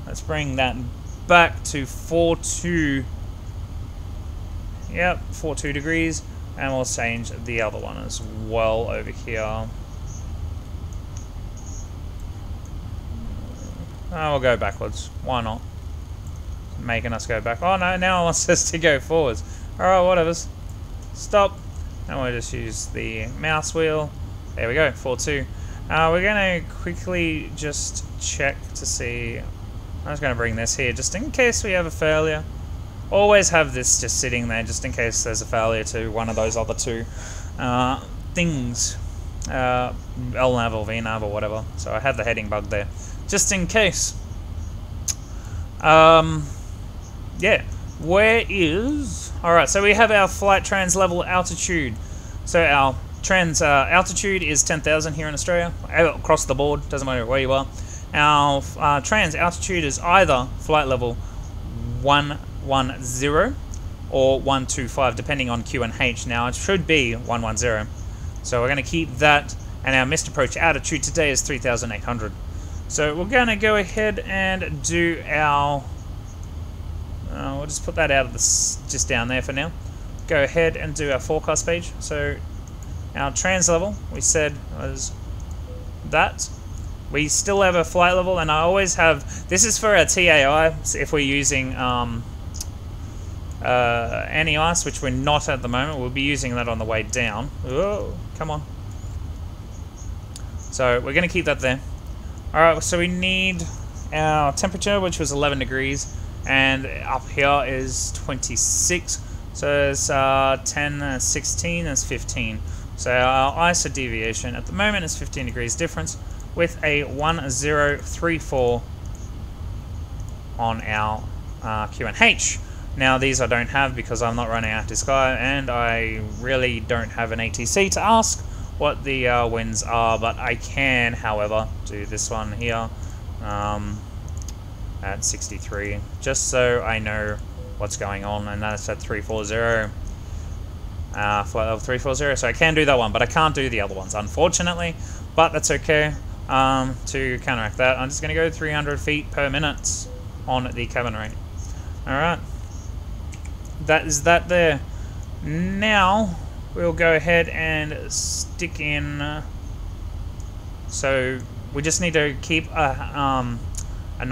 A: let's bring that back to 42. Yep, 42 degrees. And we'll change the other one as well over here. Oh, we'll go backwards. Why not? Making us go back. Oh no, now it wants us to go forwards. Alright, whatever. Stop. And we'll just use the mouse wheel. There we go, 4-2. We're going to quickly just check to see. I'm just going to bring this here just in case we have a failure. Always have this just sitting there just in case there's a failure to one of those other two things. LNAV or VNAV or whatever. So I have the heading bug there. Just in case. Yeah. Where is... Alright, so we have our flight trans level altitude. So our trans altitude is 10,000 here in Australia. Across the board, doesn't matter where you are. Our trans altitude is either flight level 110 or 125, depending on Q and H. Now, it should be 110. So we're going to keep that. And our missed approach altitude today is 3,800. So we're going to go ahead and do our... we'll just put that out of this, just down there for now. Go ahead and do our forecast page. So our trans level, we said, was that. We still have a flight level, and I always have... This is for our TAI, so if we're using anti-ice, which we're not at the moment. We'll be using that on the way down. Oh, come on. So we're going to keep that there. Alright, so we need our temperature, which was 11 degrees. And up here is 26. So it's 10, 16, that's 15. So our ISO deviation at the moment is 15 degrees difference with a 1034 on our Q and H. Now these I don't have because I'm not running Active Sky and I really don't have an ATC to ask what the winds are, but I can, however, do this one here at 63, just so I know what's going on, and that's at 340. Flight level 340, so I can do that one, but I can't do the other ones, unfortunately, but that's okay. To counteract that, I'm just going to go 300 feet per minute on the cabin rate. Alright, that is that there. Now, we'll go ahead and stick in, so we just need to keep an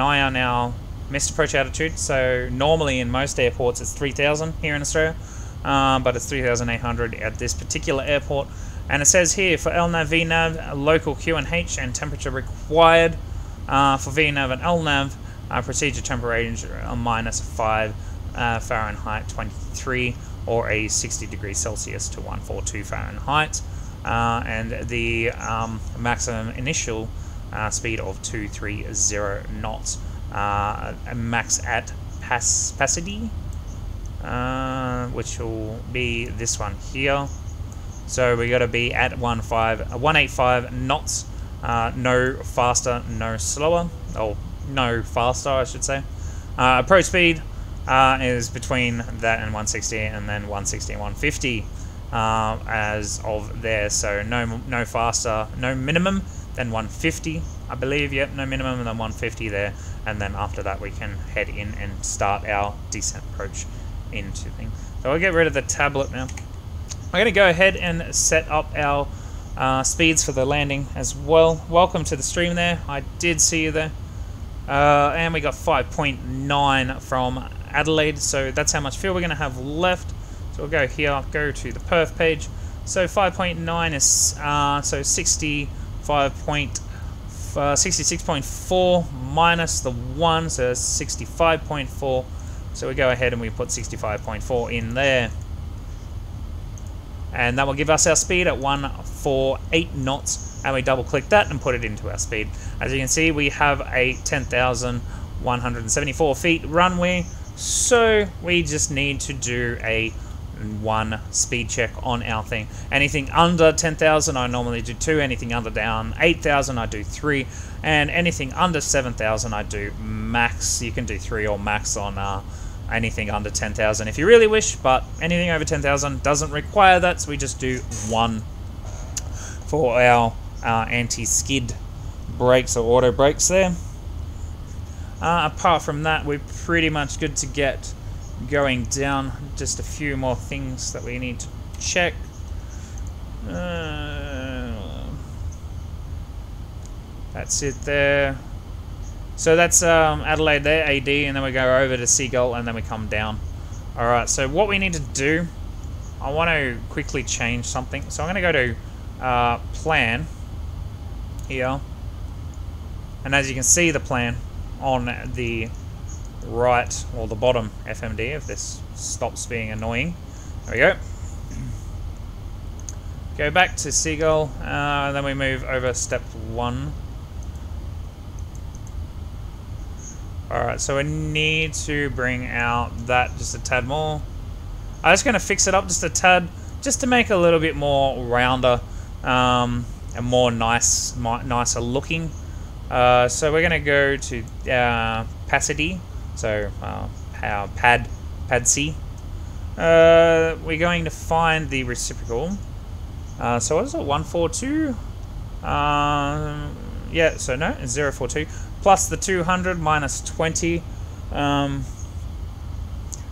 A: eye on our missed approach altitude. So normally in most airports it's 3,000 here in Australia, but it's 3,800 at this particular airport. And it says here for LNAV, VNAV, local Q and H, and temperature required for VNAV and LNAV, procedure temperature range -5 Fahrenheit 23 or a 60 degrees Celsius to 142 Fahrenheit, and the maximum initial speed of 230 knots, max at capacity, which will be this one here. So we got to be at 185 knots, no faster, no slower, or no faster, I should say. Approach speed is between that and 160, and then 160 and 150 as of there. So no faster, no minimum than 150, I believe. Yep, no minimum than 150 there, and then after that we can head in and start our descent approach into things. So I'll get rid of the tablet now. I'm going to go ahead and set up our speeds for the landing as well. Welcome to the stream there. I did see you there. And we got 5.9 from Adelaide, so that's how much fuel we're going to have left. So we'll go here, go to the Perth page. So 5.9 is so 66.4 minus the 1, so 65.4. So we go ahead and we put 65.4 in there. And that will give us our speed at 148 knots, and we double click that and put it into our speed. As you can see, we have a 10,174 feet runway, so we just need to do a 1 speed check on our thing. Anything under 10,000 I normally do 2, anything under down 8,000 I do 3, and anything under 7,000 I do max. You can do 3 or max on anything under 10,000 if you really wish, but anything over 10,000 doesn't require that, so we just do 1. for our anti-skid brakes or auto brakes there. Apart from that, we're pretty much good to get going down. Just a few more things that we need to check. That's it there. So that's Adelaide there, AD, and then we go over to Seagull, and then we come down. Alright, so what we need to do, I want to quickly change something. So I'm going to go to plan here. And as you can see, the plan on the right, or the bottom FMD, if this stops being annoying. There we go. Go back to Seagull, and then we move over step 1. Alright, so we need to bring out that just a tad more. I'm just going to fix it up just a tad, just to make it a little bit more rounder and more nicer looking. So we're going to go to opacity, so our pad C. We're going to find the reciprocal. So what is it, 142? Yeah, so no, it's 042. Plus the 200 minus 20.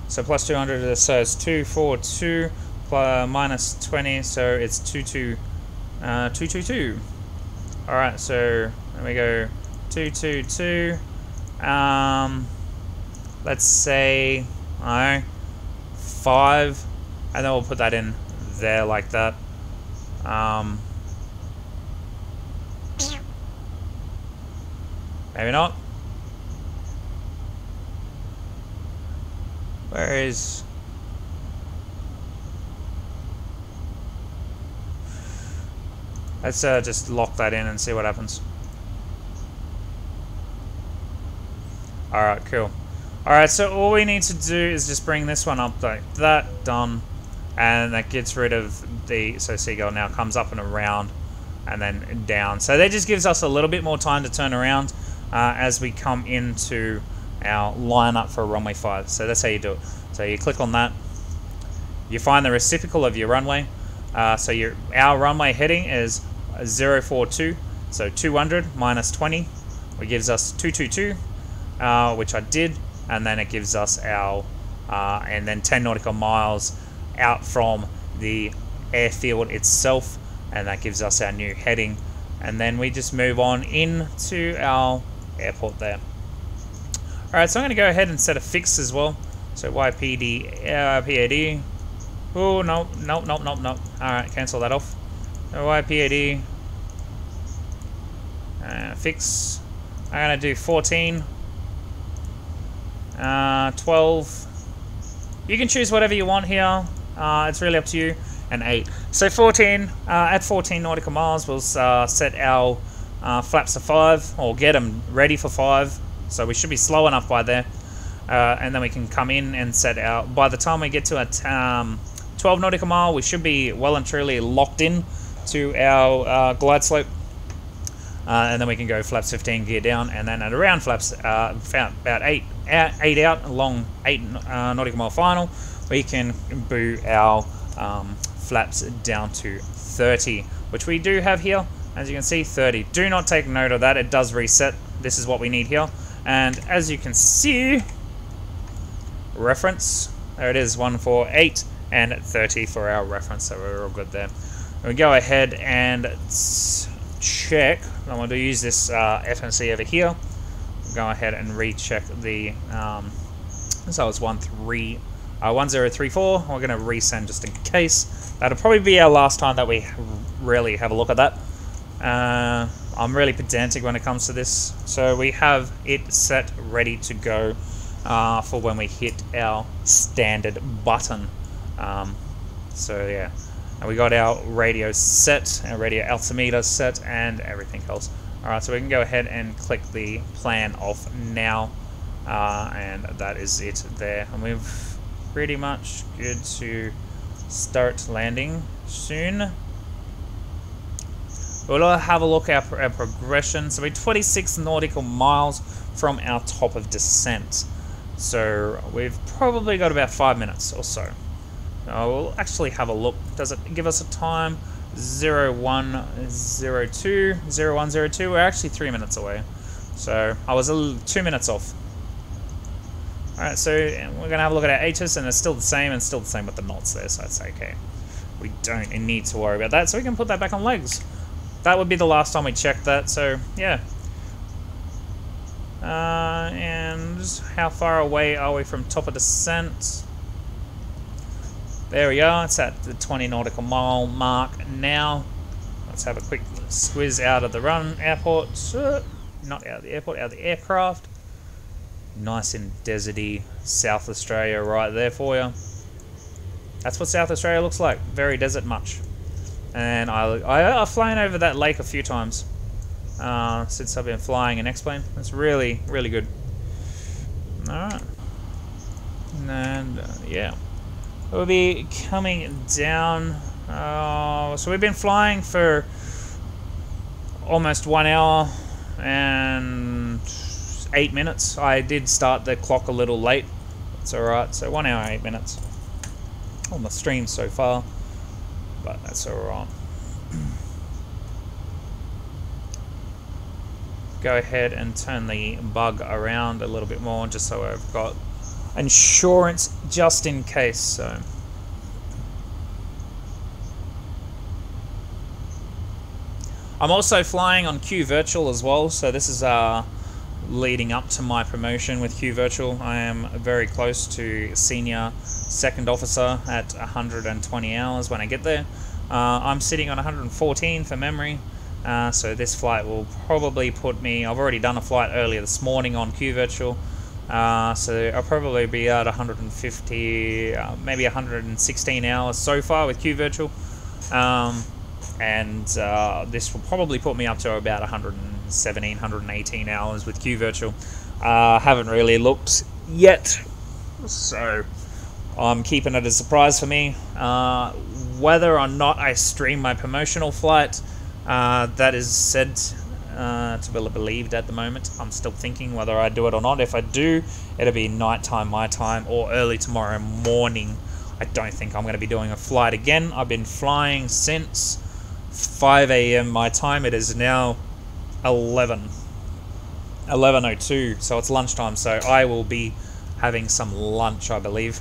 A: So plus 200, so it's 242 minus 20, so it's 222. Alright, so there we go, 222. Let's say, I don't know, 5, and then we'll put that in there like that. Maybe not. Where is... Let's just lock that in and see what happens. Alright, cool. Alright, so all we need to do is just bring this one up like that, done. And that gets rid of the... So Seagull now comes up and around and then down. So that just gives us a little bit more time to turn around as we come into our lineup for runway 5. So that's how you do it. So you click on that. You find the reciprocal of your runway. So our runway heading is 042. So 200 minus 20, which gives us 222, which I did. And then it gives us our, and then 10 nautical miles out from the airfield itself. And that gives us our new heading. And then we just move on into our airport there. Alright, so I'm going to go ahead and set a fix as well. So YPAD. Oh, no. Alright, cancel that off. So YPAD. Fix. I'm going to do 14. 12. You can choose whatever you want here. It's really up to you. And 8. So 14. At 14 nautical miles, we'll set our flaps to 5, or get them ready for 5. So we should be slow enough by there. And then we can come in and set out. By the time we get to a 12 nautical mile, we should be well and truly locked in to our glide slope. And then we can go flaps 15, gear down, and then at around flaps about 8 out along 8 nautical mile final, we can boo our flaps down to 30, which we do have here. As you can see, 30. Do not take note of that. It does reset. This is what we need here. And as you can see, reference, there it is, 148 and 30 for our reference. So we're all good there. And we go ahead and check. I'm going to use this FNC over here. We'll go ahead and recheck the, so it's 1034. We're going to resend just in case. That'll probably be our last time that we really have a look at that. I'm really pedantic when it comes to this. So we have it set ready to go for when we hit our standard button. So yeah, and we got our radio set, our radio altimeter set, and everything else. Alright, so we can go ahead and click the plan off now. And that is it there. And we're pretty much good to start landing soon. We'll have a look at our progression. So we're 26 nautical miles from our top of descent. So we've probably got about 5 minutes or so. We'll actually have a look. Does it give us a time? 0102. 0102. We're actually 3 minutes away. So I was 2 minutes off. Alright, so we're going to have a look at our H.O.T.A.S, and it's still the same, and still the same with the knots there, so it's okay. We don't need to worry about that, so we can put that back on legs. That would be the last time we checked that, so yeah. And how far away are we from top of descent? There we are, it's at the 20 nautical mile mark now. Let's have a quick squiz out of the airport. Not out of the airport, out of the aircraft. Nice and deserty South Australia right there for you. That's what South Australia looks like. Very desert much. And I've flown over that lake a few times since I've been flying an X-plane. It's really, really good. Alright. And yeah. We'll be coming down. So we've been flying for almost 1 hour and 8 minutes. I did start the clock a little late. It's alright. So 1 hour, 8 minutes on the stream so far. But that's alright. Go ahead and turn the bug around a little bit more just so I've got insurance just in case. So I'm also flying on Q Virtual as well, so this is leading up to my promotion with Q Virtual. I am very close to senior second officer at 120 hours when I get there. I'm sitting on 114 for memory, so this flight will probably put me, I've already done a flight earlier this morning on Q Virtual, so I'll probably be at 150, maybe 116 hours so far with Q Virtual. And this will probably put me up to about 117, 118 hours with Q Virtual. Haven't really looked yet, so I'm keeping it a surprise for me. Whether or not I stream my promotional flight, that is said to be believed at the moment. I'm still thinking whether I do it or not. If I do, it'll be nighttime my time or early tomorrow morning. I don't think I'm going to be doing a flight again. I've been flying since 5 AM my time. It is now 11:02, so it's lunchtime, so I will be having some lunch, I believe.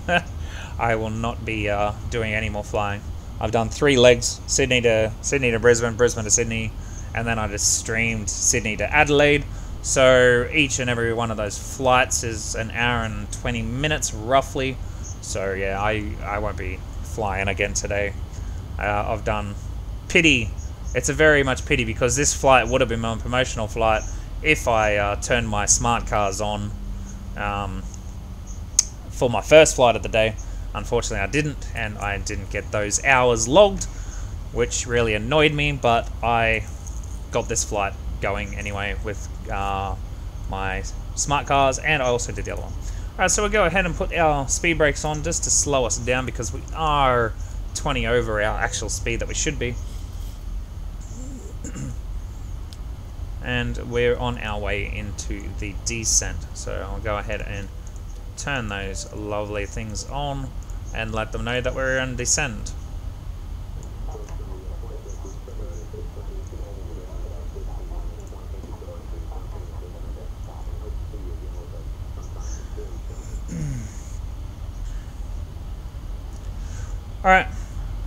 A: I will not be doing any more flying. I've done 3 legs, Sydney to Brisbane, Brisbane to Sydney, and then I just streamed Sydney to Adelaide. So each and every one of those flights is an hour and 20 minutes roughly. So yeah, I won't be flying again today. I've done pity. It's a very much pity because this flight would have been my promotional flight if I turned my smart cars on for my first flight of the day. Unfortunately I didn't, and I didn't get those hours logged, which really annoyed me, but I got this flight going anyway with my smart cars, and I also did the other one. Alright, so we'll go ahead and put our speed brakes on just to slow us down because we are 20 over our actual speed that we should be. And we're on our way into the descent, so I'll go ahead and turn those lovely things on and let them know that we're in descent. Alright,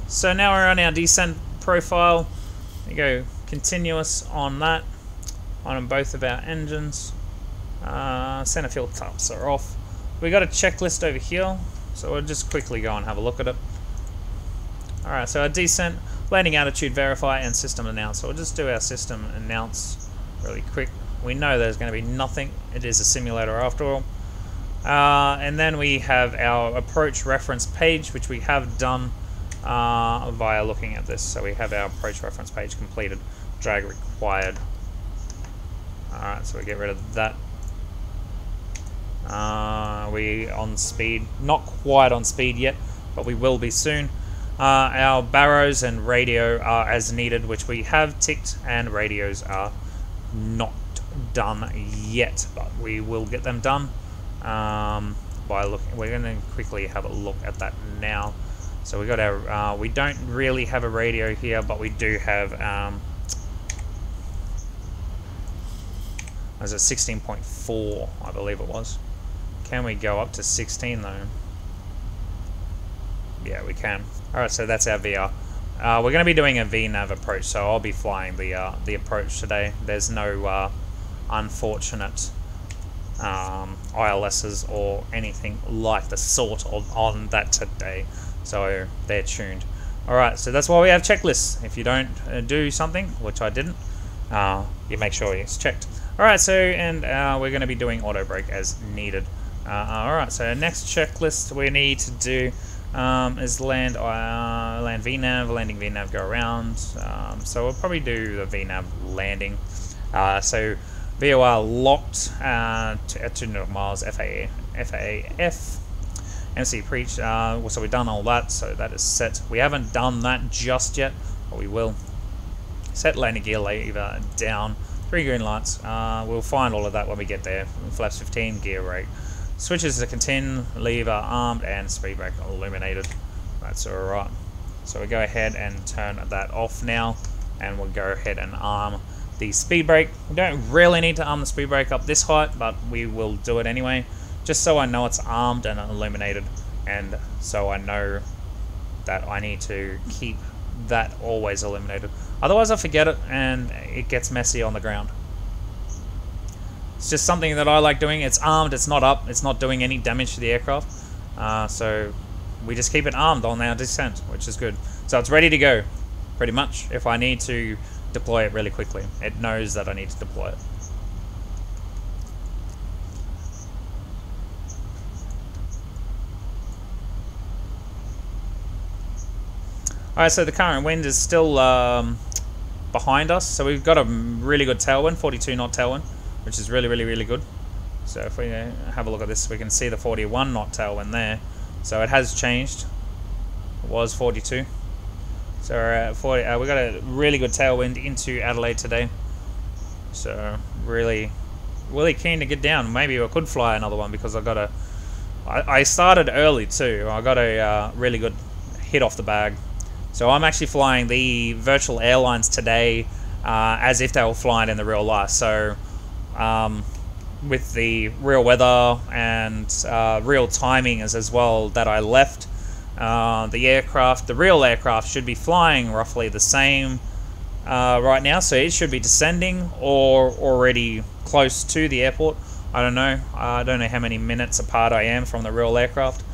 A: so now we're on our descent profile. We go continuous on that, on both of our engines. Center field taps are off. We got a checklist over here, so we'll just quickly go and have a look at it. Alright, so our descent, landing altitude verify, and system announce. So we'll just do our system announce really quick. We know there's going to be nothing. It is a simulator after all. And then we have our approach reference page, which we have done via looking at this. So we have our approach reference page completed, drag required. Alright, so we get rid of that. We on speed, not quite on speed yet, but we will be soon. Our barrows and radio are as needed, which we have ticked, and radios are not done yet, but we will get them done by looking. We're going to quickly have a look at that now. So we got our, we don't really have a radio here, but we do have, was it 16.4, I believe it was. Can we go up to 16 though? Yeah, we can. Alright, so that's our VR. We're going to be doing a VNAV approach, so I'll be flying the approach today. There's no unfortunate ILSs or anything like the sort on that today, so they're tuned. Alright, so that's why we have checklists. If you don't do something, which I didn't, you make sure it's checked. Alright, so, and we're going to be doing auto brake as needed. Alright, so next checklist we need to do is land VNAV, landing VNAV, go around. So we'll probably do the VNAV landing. So VOR locked at 200 miles, FAF, MC preach. So we've done all that, so that is set. We haven't done that just yet, but we will. Set landing gear lever down, 3 green lights. We'll find all of that when we get there. Flaps 15, gear rate. Switches to contend, lever armed, and speed brake illuminated. That's alright. So we go ahead and turn that off now, and we'll go ahead and arm the speed brake. We don't really need to arm the speed brake up this height, but we will do it anyway, just so I know it's armed and illuminated, and so I know that I need to keep that always illuminated. Otherwise I forget it and it gets messy on the ground. It's just something that I like doing. It's armed, it's not up, it's not doing any damage to the aircraft. So we just keep it armed on our descent, which is good. So it's ready to go, pretty much. If I need to deploy it really quickly, it knows that I need to deploy it. Alright, so the current wind is still behind us. So we've got a really good tailwind, 42 knot tailwind, which is really, really, really good. So if we have a look at this, we can see the 41 knot tailwind there. So it has changed. It was 42. So we're at 40. We got a really good tailwind into Adelaide today. So really, really keen to get down. Maybe I could fly another one because I got a. I started early too. I got a really good hit off the bag. So I'm actually flying the virtual airlines today as if they were flying in the real life. So with the real weather and real timing as well that I left, the real aircraft should be flying roughly the same right now. So it should be descending or already close to the airport. I don't know. I don't know how many minutes apart I am from the real aircraft,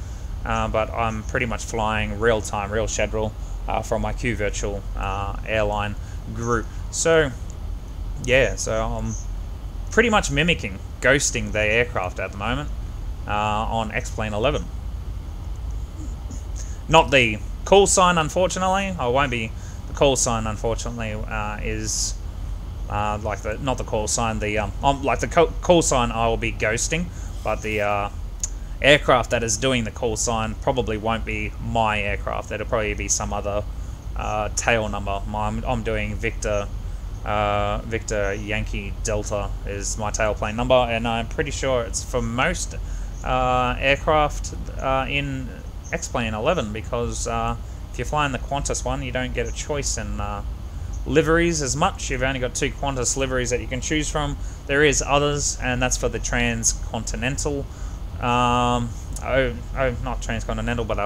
A: but I'm pretty much flying real time, real schedule. From my Q virtual airline group. So yeah, so I'm pretty much mimicking, ghosting the aircraft at the moment on X-Plane 11. Not the call sign, unfortunately. I won't be. The call sign, unfortunately, is like the not the call sign. The like the call sign, I will be ghosting, but the aircraft that is doing the call sign probably won't be my aircraft. It'll probably be some other tail number. I'm doing Victor Yankee Delta is my tail plane number, and I'm pretty sure it's for most aircraft in X-Plane 11, because if you're flying the Qantas one, you don't get a choice in liveries as much. You've only got 2 Qantas liveries that you can choose from. There is others, and that's for the transcontinental. Not transcontinental, but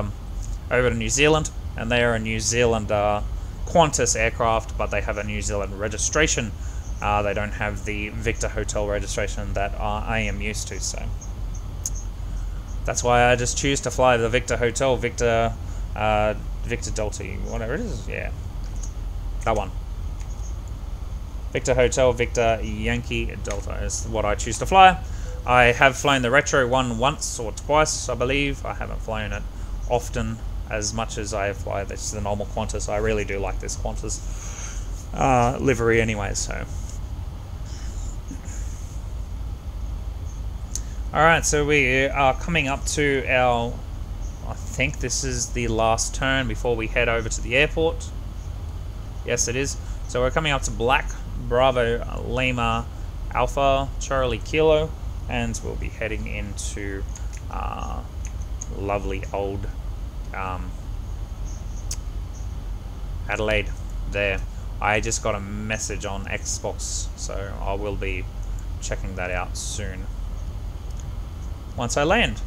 A: over to New Zealand, and they are a New Zealand Qantas aircraft, but they have a New Zealand registration. They don't have the Victor Hotel registration that I am used to, so that's why I just choose to fly the Victor Hotel, Victor Delta, whatever it is. Yeah, that one. Victor Hotel, Victor Yankee Delta is what I choose to fly. I have flown the retro one once or twice, I believe. I haven't flown it often as much as I fly this the normal Qantas. I really do like this Qantas livery anyway, so. Alright, so we are coming up to our, I think this is the last turn before we head over to the airport. Yes, it is. So we're coming up to Black Bravo Lima Alpha Charlie Kilo, and we'll be heading into lovely old Adelaide, there. I just got a message on Xbox, so I will be checking that out soon once I land.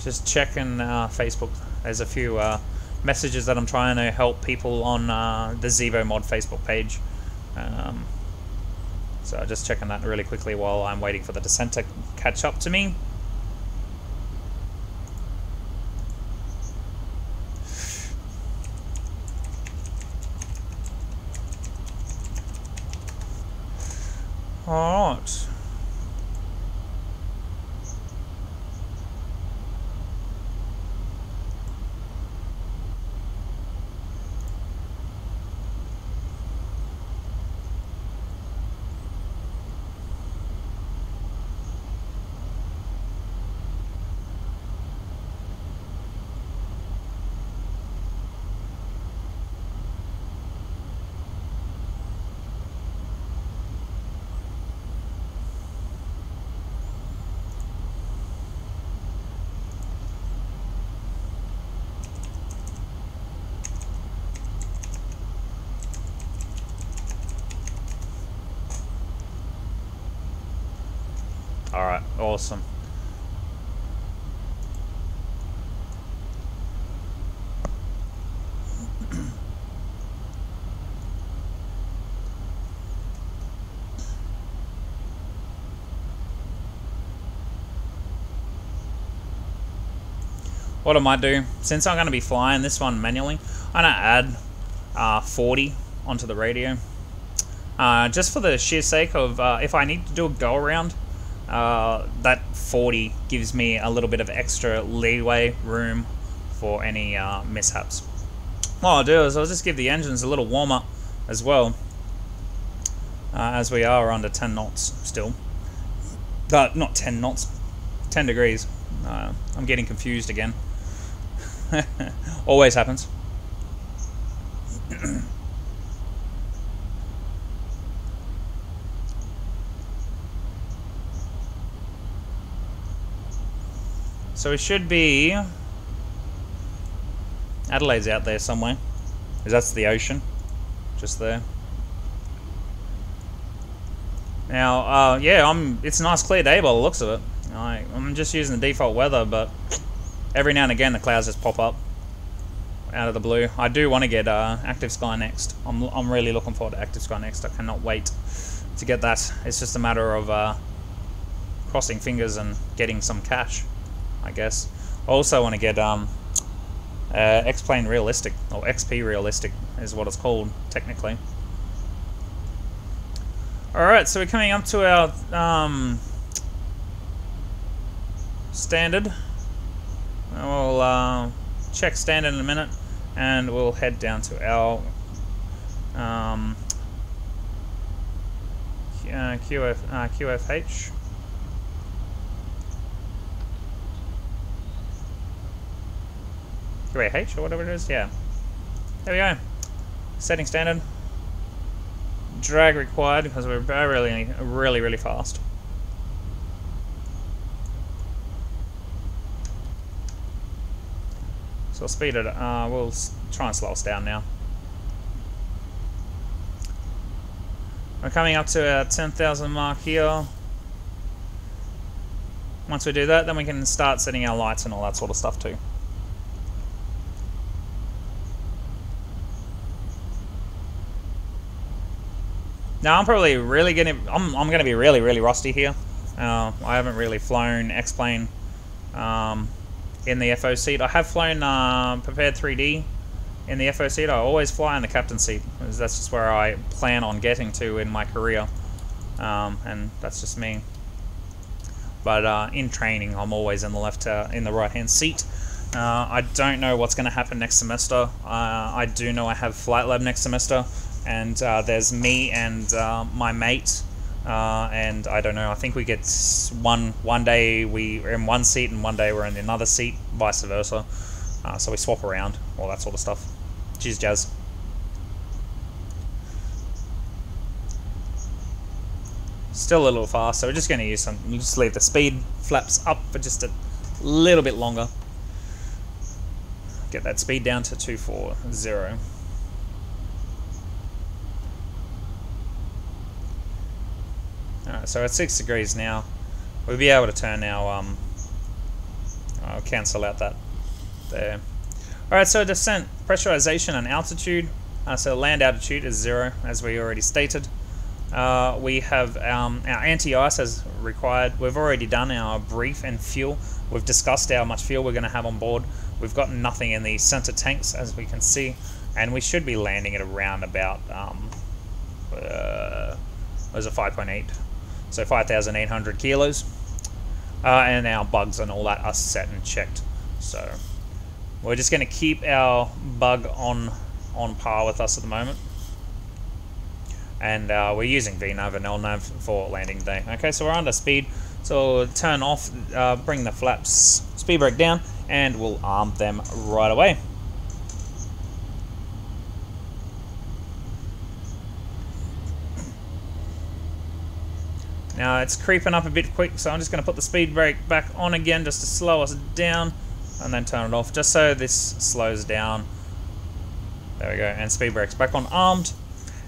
A: Just checking Facebook. There's a few messages that I'm trying to help people on the ZIBO mod Facebook page. So just checking that really quickly while I'm waiting for the descent to catch up to me. Alright. Alright, awesome. What I might do, since I'm going to be flying this one manually, I'm going to add 40 onto the radio. Just for the sheer sake of if I need to do a go around, that 40 gives me a little bit of extra leeway room for any mishaps. What I'll do is I'll just give the engines a little warm up as well, as we are under 10 knots still. Not 10 knots, 10 degrees. I'm getting confused again. Always happens. So it should be Adelaide's out there somewhere, because that's the ocean, just there. Now, yeah, it's a nice clear day by the looks of it. I'm just using the default weather, but every now and again the clouds just pop up out of the blue. I do want to get Active Sky next. I'm really looking forward to Active Sky next. I cannot wait to get that. It's just a matter of crossing fingers and getting some cash, I guess. I also want to get X-Plane Realistic, or XP Realistic is what it's called technically. Alright, so we're coming up to our standard. We'll check standard in a minute, and we'll head down to our QFH. QAH or whatever it is, yeah. There we go. Setting standard. Drag required because we're really fast. So we'll speed it. We'll try and slow us down now. We're coming up to our 10,000 mark here. Once we do that, then we can start setting our lights and all that sort of stuff too. Now I'm probably really I'm going to be really rusty here. I haven't really flown X-Plane in the FO seat. I have flown Prepared 3D in the FO seat. I always fly in the captain seat, because that's just where I plan on getting to in my career, and that's just me. But in training, I'm always in the right hand seat. I don't know what's going to happen next semester. I do know I have Flight Lab next semester, and there's me and my mate, and I don't know, I think we get one day we're in one seat and one day we're in another seat, vice versa. So we swap around, all that sort of stuff. Cheers, Jazz. Still a little fast, so we're just going to use some, just leave the speed flaps up for just a little bit longer. Get that speed down to 240. Alright, so at 6 degrees now, we'll be able to turn our, I'll cancel out that there. Alright, so descent, pressurization and altitude. So land altitude is 0, as we already stated. We have our anti-ice as required. We've already done our brief and fuel. We've discussed how much fuel we're going to have on board. We've got nothing in the center tanks, as we can see, and we should be landing at around about was it 5.8, so 5,800 kilos, and our bugs and all that are set and checked. So we're just going to keep our bug on par with us at the moment. And we're using VNav and LNav for landing day. Okay, so we're under speed. So we'll turn off, bring the flaps, speed brake down, and we'll arm them right away. Now it's creeping up a bit quick, so I'm just going to put the speed brake back on again just to slow us down, and then turn it off just so this slows down. There we go, and speed brake's back on armed.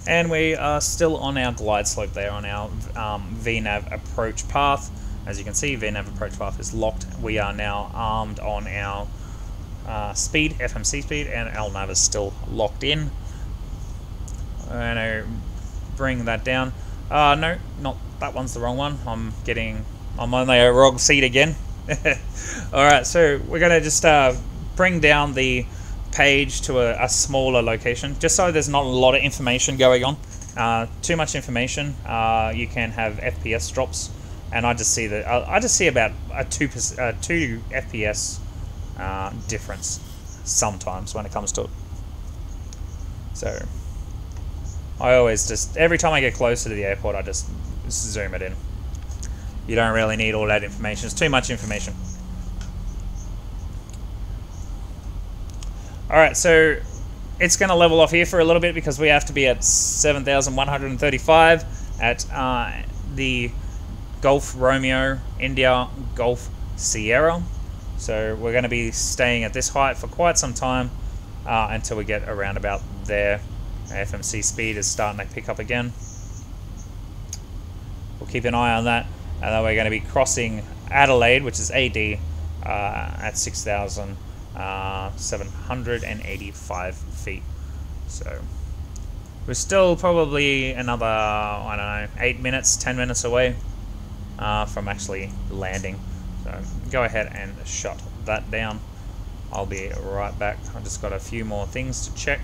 A: And we are still on our glide slope there on our VNav approach path. As you can see, VNav approach path is locked. We are now armed on our speed, FMC speed, and LNav is still locked in. I'm going to bring that down. No, not that one's the wrong one. I'm on the wrong seat again. Alright, so we're going to just bring down the page to a smaller location, just so there's not a lot of information going on. Too much information, you can have FPS drops, and I just see that I just see about a 2 FPS difference sometimes when it comes to it. So I always just, every time I get closer to the airport, I just zoom it in. You don't really need all that information. It's too much information. Alright, so it's going to level off here for a little bit because we have to be at 7,135 at the Golf Romeo India Golf Sierra. So we're going to be staying at this height for quite some time until we get around about there. FMC speed is starting to pick up again. We'll keep an eye on that, and then we're going to be crossing Adelaide, which is AD, at 6,785 feet. So we're still probably another, I don't know, 8 minutes, 10 minutes away from actually landing. So go ahead and shut that down. I'll be right back. I've just got a few more things to check.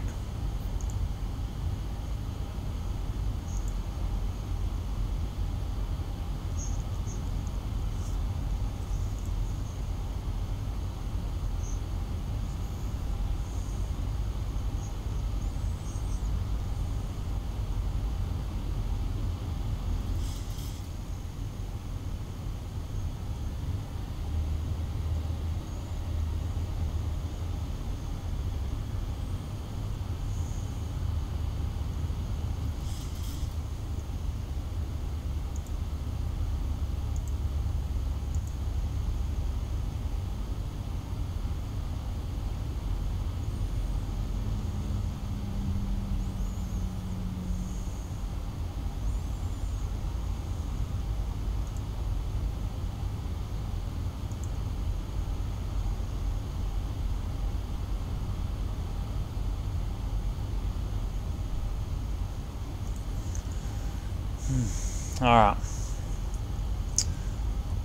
A: Alright,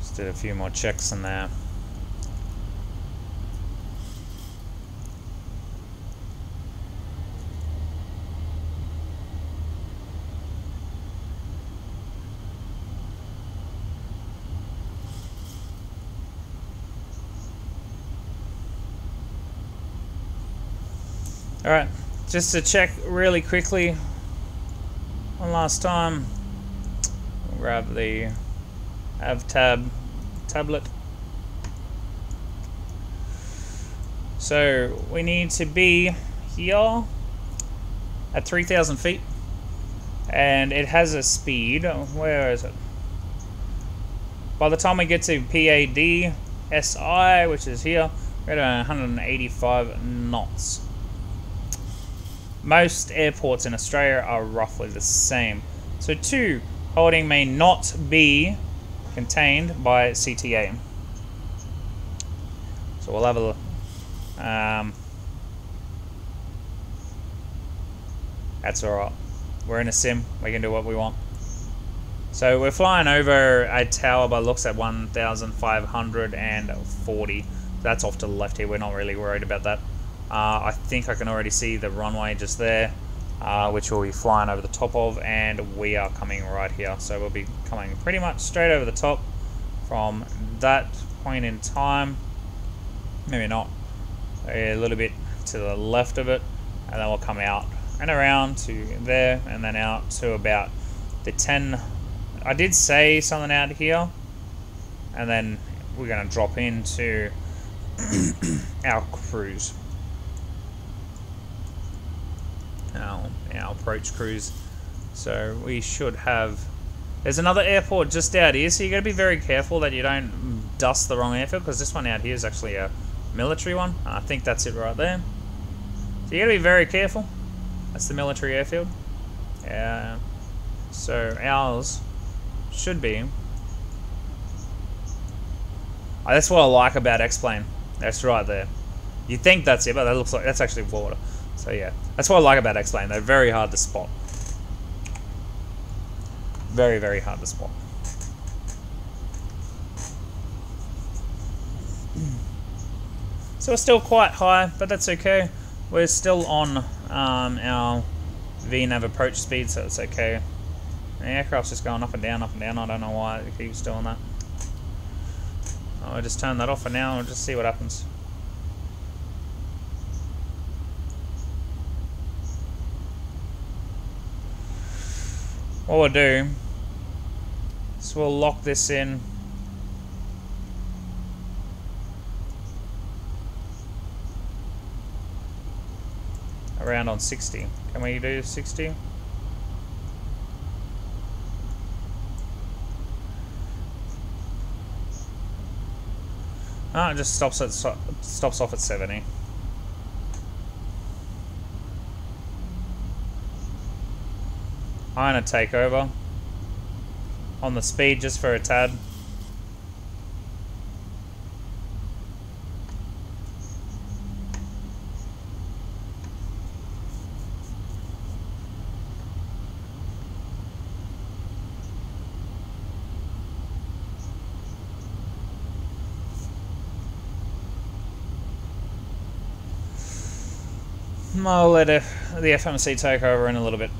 A: just did a few more checks in there. Alright, just to check really quickly, one last time, we'll grab the tablet. So we need to be here at 3,000 feet, and it has a speed, where is it? By the time we get to PADSI, which is here, we're at 185 knots. Most airports in Australia are roughly the same. So 2, holding may not be contained by CTA. So we'll have a look. That's alright. We're in a sim. We can do what we want. So we're flying over a tower by looks at 1,540. That's off to the left here. We're not really worried about that. I think I can already see the runway just there, which we'll be flying over the top of, and we are coming right here. So we'll be coming pretty much straight over the top from that point in time. Maybe not. A little bit to the left of it, and then we'll come out and around to there, and then out to about the 10. I did say something out here, and then we're going to drop into our cruise. Our approach cruise. So we should have... There's another airport just out here, so you got to be very careful that you don't dust the wrong airfield, because this one out here is actually a military one. I think that's it right there. So you got to be very careful. That's the military airfield. So ours should be... that's what I like about X-Plane. That's right there. You think that's it, but that looks like that's actually water. So yeah, that's what I like about X-Plane. They're very hard to spot. Very, very hard to spot. So we're still quite high, but that's okay. We're still on our VNAV approach speed, so it's okay. The aircraft's just going up and down, up and down. I don't know why it keeps doing that. I'll just turn that off for now and just see what happens. What we'll do is we'll lock this in. Around on 60. Can we do 60? Oh, it just stops off at 70. I'm gonna take over on the speed just for a tad. I'll let the FMC take over in a little bit.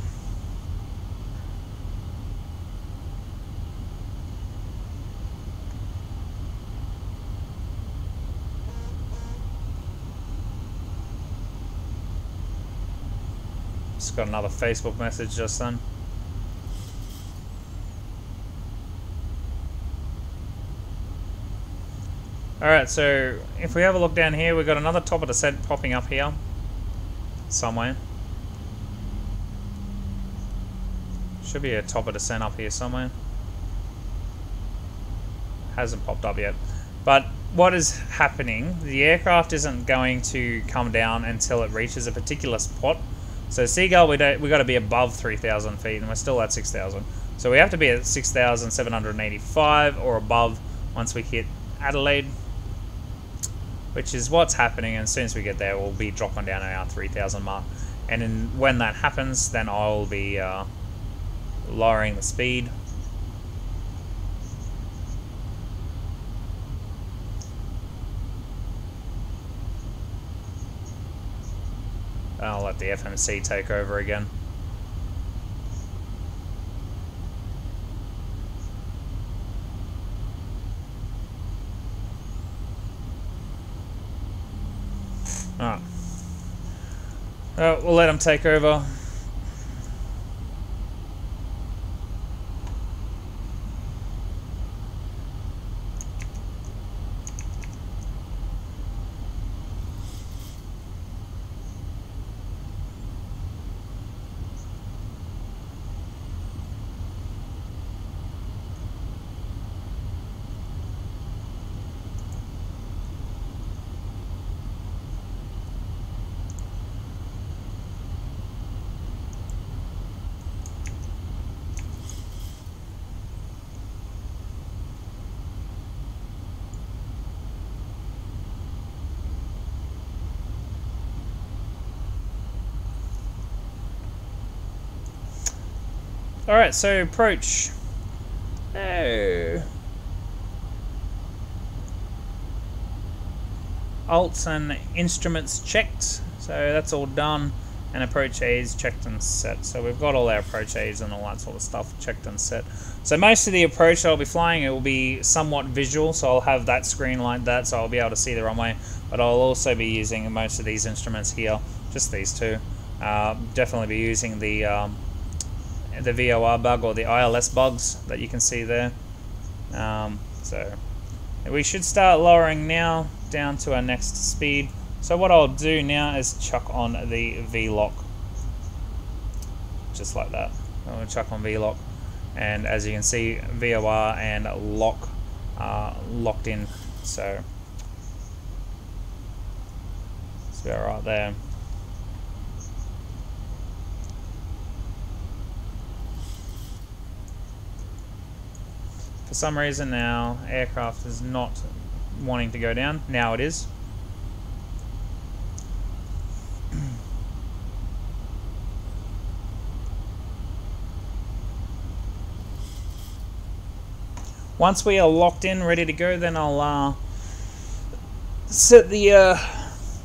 A: Just got another Facebook message just then. Alright, so if we have a look down here, we've got another top of the set popping up here. Somewhere. Should be a top of descent up here somewhere. Hasn't popped up yet. But what is happening, the aircraft isn't going to come down until it reaches a particular spot. So Seagull, we got to be above 3,000 feet, and we're still at 6,000. So we have to be at 6,785 or above once we hit Adelaide, which is what's happening. And as soon as we get there, we'll be dropping down at our 3,000 mark. And when that happens, then I'll be lowering the speed. I'll let the FMC take over again. Alright. We'll let them take over. Alright, so approach. Oh. Alts and instruments checked, so that's all done. And approach A's checked and set. So we've got all our approach A's and all that sort of stuff checked and set. So most of the approach I'll be flying, it will be somewhat visual, so I'll have that screen like that, so I'll be able to see the runway. But I'll also be using most of these instruments here, just these two. Definitely be using the VOR bug or the ILS bugs that you can see there. So we should start lowering now down to our next speed. So what I'll do now is chuck on the V-lock, just like that. I'm going to chuck on V-lock, and as you can see, VOR and lock are locked in. So it's about right there. For some reason now, aircraft is not wanting to go down. Now it is. Once we are locked in, ready to go, then I'll set the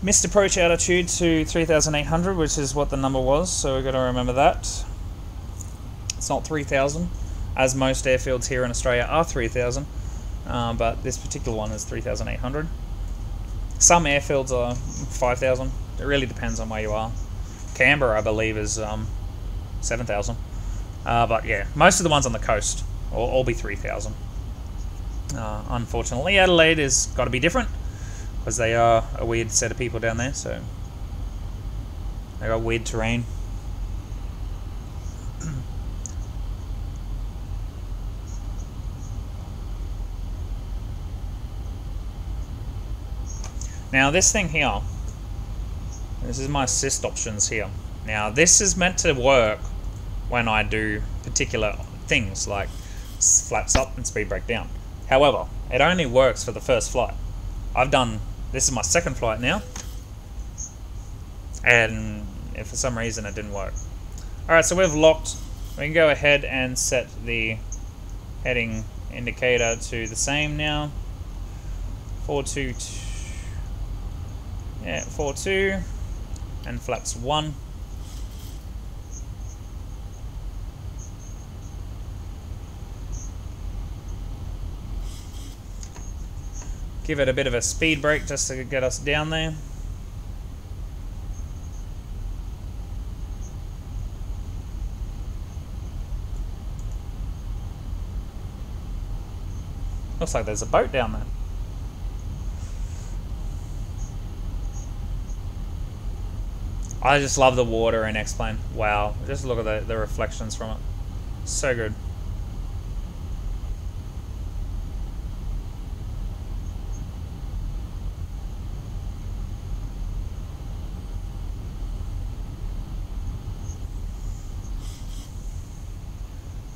A: missed approach altitude to 3,800, which is what the number was, so we've got to remember that. It's not 3,000. As most airfields here in Australia are 3,000, but this particular one is 3,800. Some airfields are 5,000. It really depends on where you are. Canberra, I believe, is 7,000. But yeah, most of the ones on the coast will all be 3,000. Unfortunately, Adelaide has got to be different because they are a weird set of people down there. So they got weird terrain. Now this thing here, this is my assist options here. Now this is meant to work when I do particular things like flaps up and speed brake down. However, it only works for the first flight. This is my second flight now, and for some reason it didn't work. Alright, so we've locked. We can go ahead and set the heading indicator to the same now. 422. Yeah, 4.2 and flaps 1. Give it a bit of a speed brake just to get us down there. Looks like there's a boat down there. I just love the water in X-Plane. Wow, just look at the reflections from it. So good.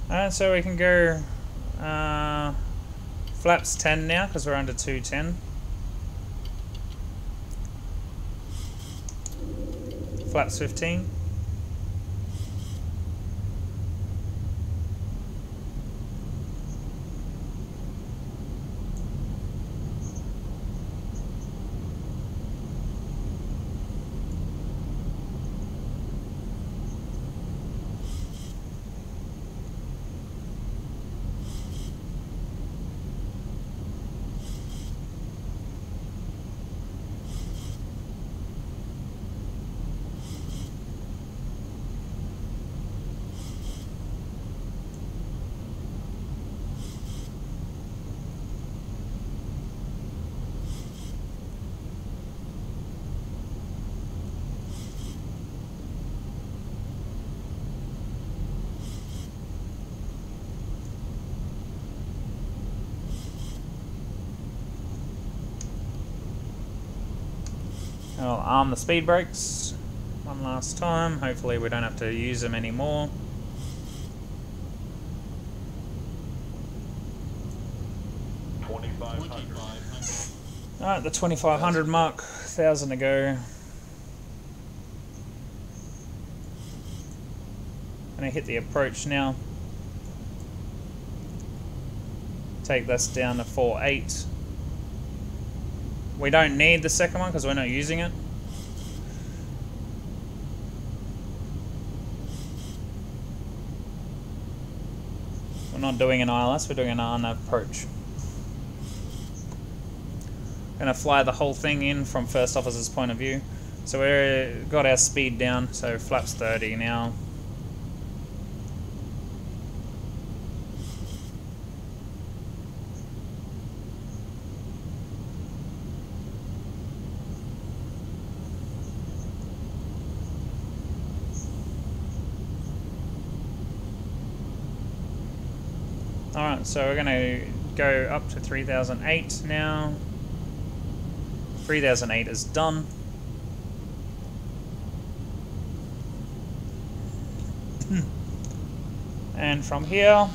A: Alright, so we can go flaps 10 now because we're under 210. Flaps 15. I'll arm the speed brakes one last time. Hopefully we don't have to use them anymore. Alright, the 2500 mark, 1000 to go. Gonna hit the approach now. Take this down to 4.8. We don't need the second one because we're not using it. We're not doing an ILS, we're doing an approach. Gonna fly the whole thing in from first officer's point of view. So we've got our speed down, so flaps 30 now. Alright, so we're going to go up to 3008 now. 3008 is done. And from here,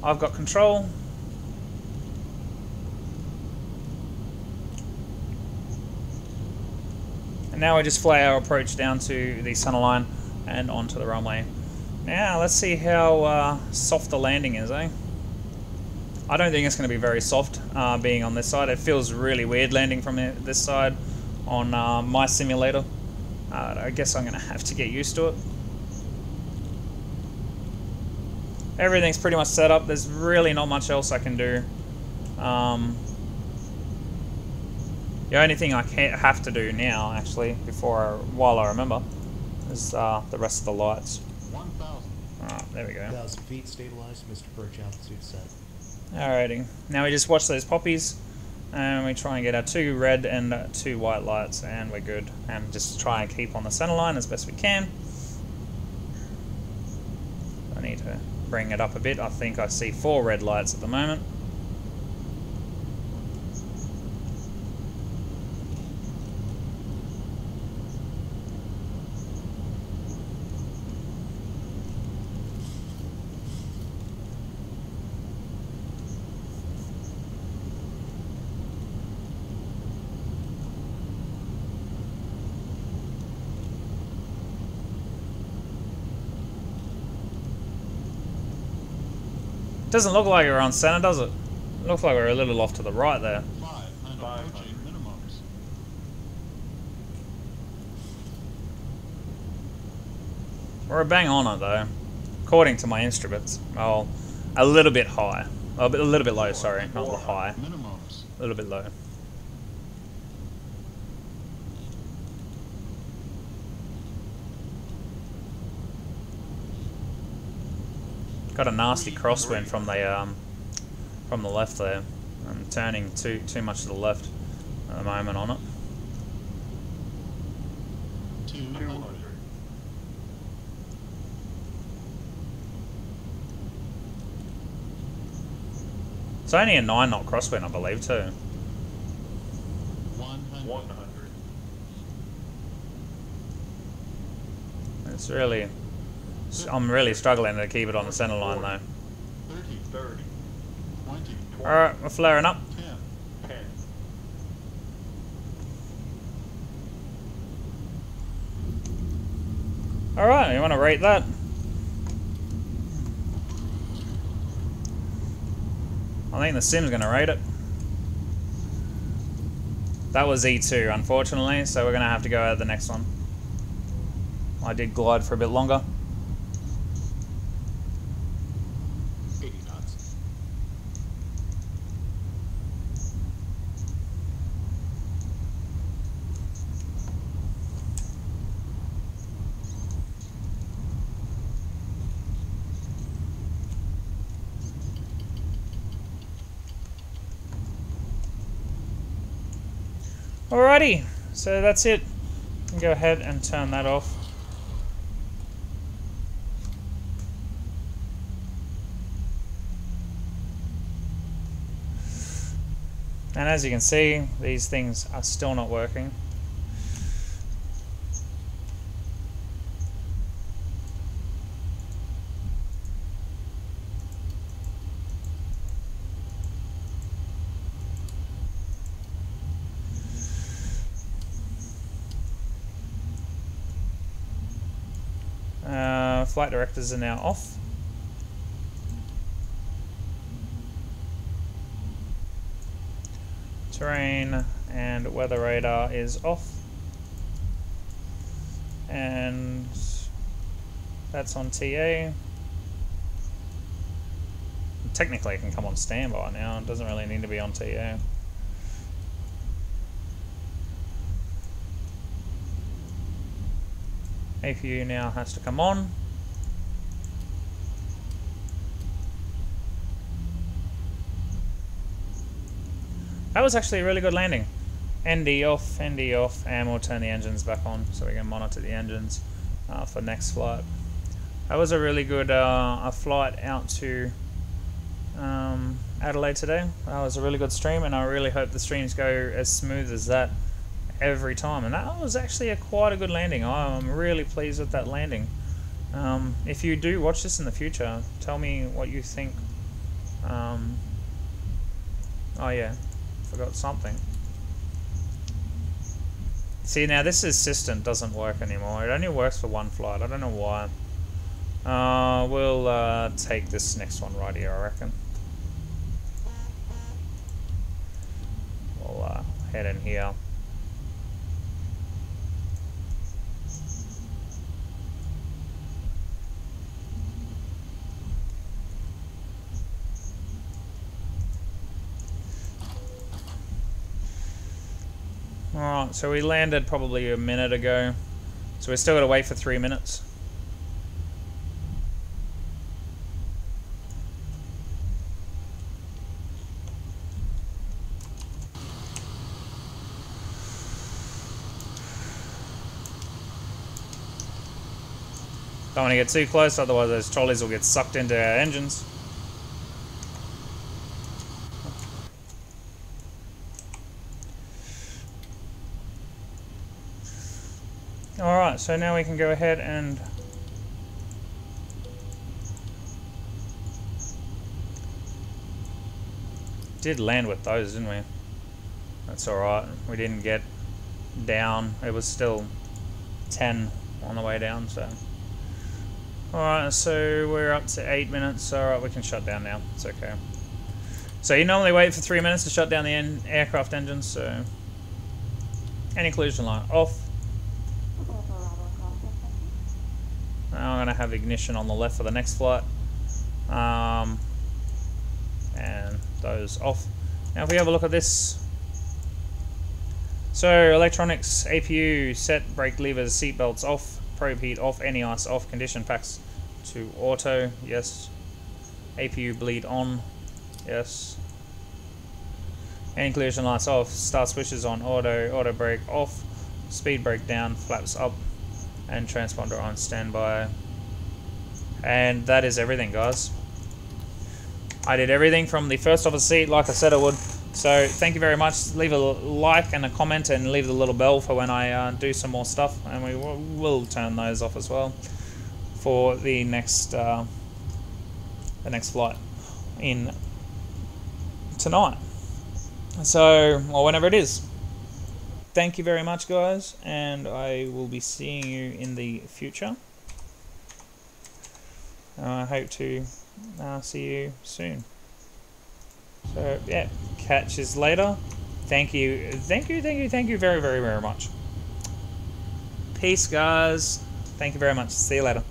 A: I've got control. And now we just fly our approach down to the centerline and onto the runway. Now, let's see how soft the landing is, eh? I don't think it's going to be very soft being on this side. It feels really weird landing from this side on my simulator. I guess I'm going to have to get used to it. Everything's pretty much set up. There's really not much else I can do. The only thing I have to do now, actually, while I remember, is the rest of the lights.
D: 1,000.
A: Alright, there we go.
E: 1,000 feet stabilized, Mr. Perch altitude set.
A: Alrighty, now we just watch those poppies and we try and get our 2 red and 2 white lights and we're good. And just try and keep on the center line as best we can. I need to bring it up a bit. I think I see 4 red lights at the moment. Doesn't look like we're on center, does it? It looks like we're a little off to the right there.
D: 500 minimums.
A: We're bang on it though, according to my instruments. Oh, a little bit high. A little bit low, sorry, not high.
D: Minimums.
A: A little bit low. Got a nasty crosswind from the left there. I'm turning too much to the left at the moment on it.
D: 200.
A: It's only a 9 knot crosswind, I believe, too.
D: 100.
A: It's really, I'm really struggling to keep it on the center line though.
D: 30. 20.
A: Alright, we're flaring up.
D: 10.
A: Alright, you want to rate that? I think the sim's going to rate it. That was E2, unfortunately, so we're going to have to go out the next one. I did glide for a bit longer.
E: 80 knots.
A: Alrighty, so that's it. Go ahead and turn that off. And as you can see, these things are still not working. Flight directors are now off. Terrain and weather radar is off. And that's on TA. Technically it can come on standby now, it doesn't really need to be on TA. APU now has to come on. That was actually a really good landing. ND off, and we'll turn the engines back on so we can monitor the engines for next flight. That was a really good a flight out to Adelaide today. That was a really good stream, and I really hope the streams go as smooth as that every time. And that was actually quite a good landing. I'm really pleased with that landing. If you do watch this in the future, tell me what you think. Oh yeah, forgot something. See, now this assistant doesn't work anymore. It only works for one flight. I don't know why. We'll take this next one right here, I reckon. We'll head in here. Alright, so we landed probably a minute ago, so we're still got to wait for 3 minutes. Don't want to get too close, otherwise those trolleys will get sucked into our engines. Alright, so now we can go ahead and did land with those, didn't we? That's alright. We didn't get down. It was still 10 on the way down, so. Alright, so we're up to 8 minutes. Alright, we can shut down now. It's okay. So you normally wait for 3 minutes to shut down the aircraft engines, so. Any collision line off. Now I'm going to have ignition on the left for the next flight. And those off. Now if we have a look at this. So electronics, APU, set, brake levers, seat belts off, probe heat off, NEIS off, condition packs to auto, yes. APU bleed on, yes. Any collision lights off, start switches on, auto brake off, speed brake down, flaps up, and transponder on standby. And that is everything, guys. I did everything from the first officer seat like I said I would. So thank you very much. Leave a like and a comment, and leave the little bell for when I do some more stuff, and we will turn those off as well for the next flight in tonight. So, or whenever it is. Thank you very much, guys, and I will be seeing you in the future. I hope to see you soon. So, yeah, catch us later. Thank you very, very, very much. Peace, guys. Thank you very much. See you later.